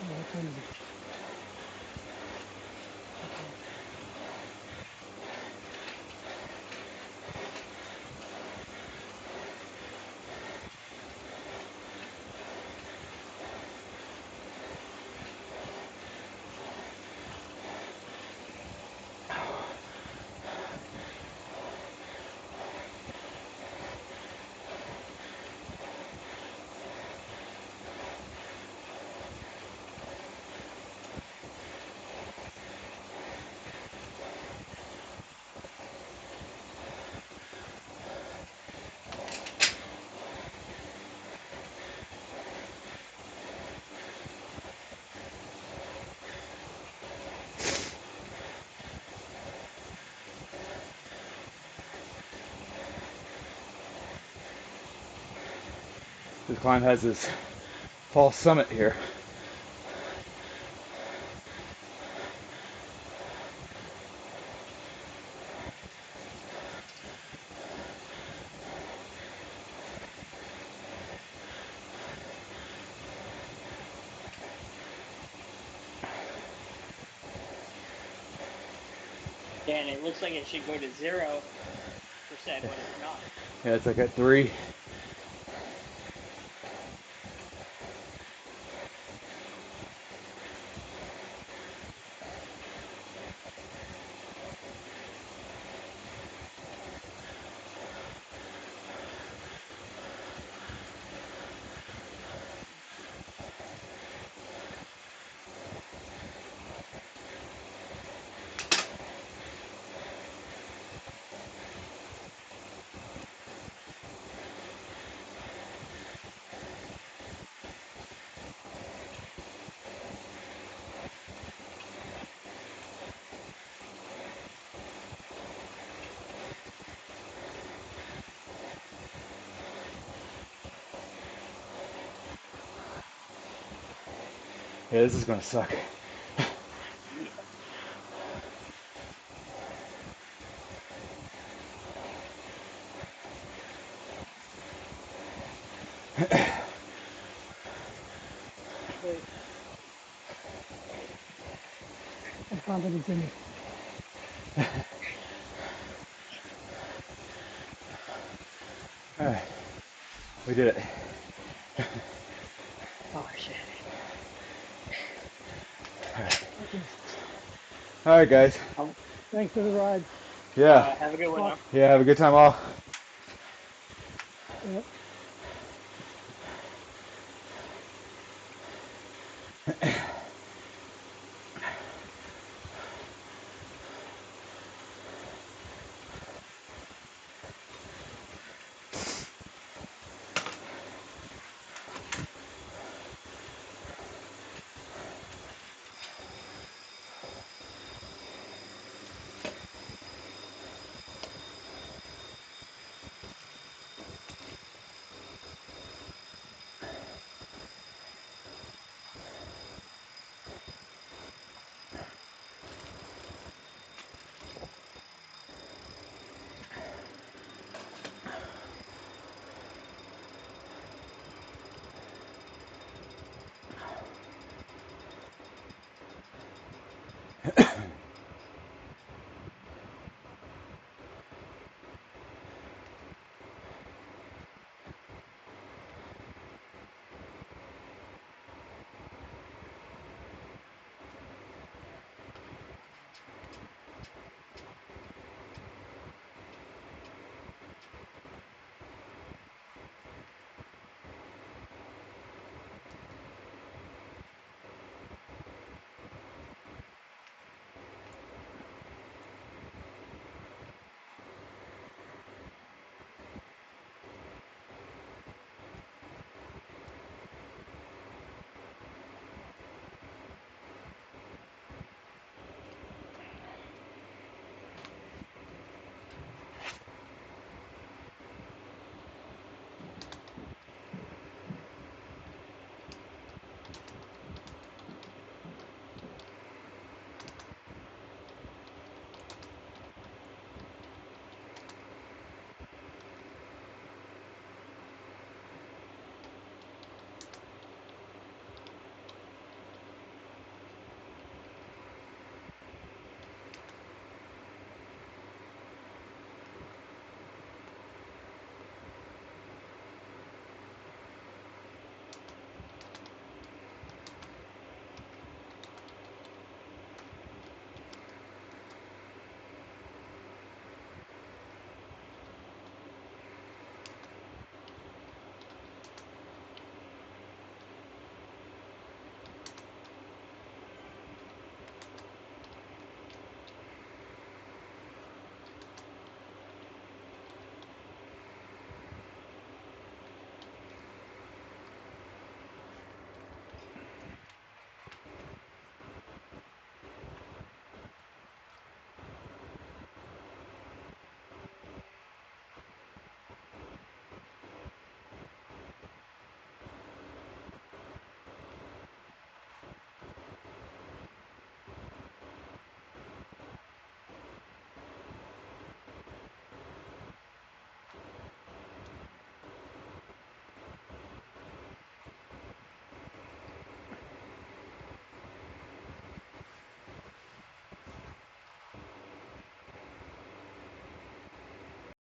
Oh, what time is it? Okay. This climb has this false summit here. And it looks like it should go to 0%, but it's not. Yeah, it's like at 3. Yeah, this is gonna suck. Yeah. Wait, have confidence in you. Alright, we did it. Oh, shit. Okay. Alright, guys. Thanks for the ride. Yeah, Have a good one Talk. now. yeah, have a good time all. Yep.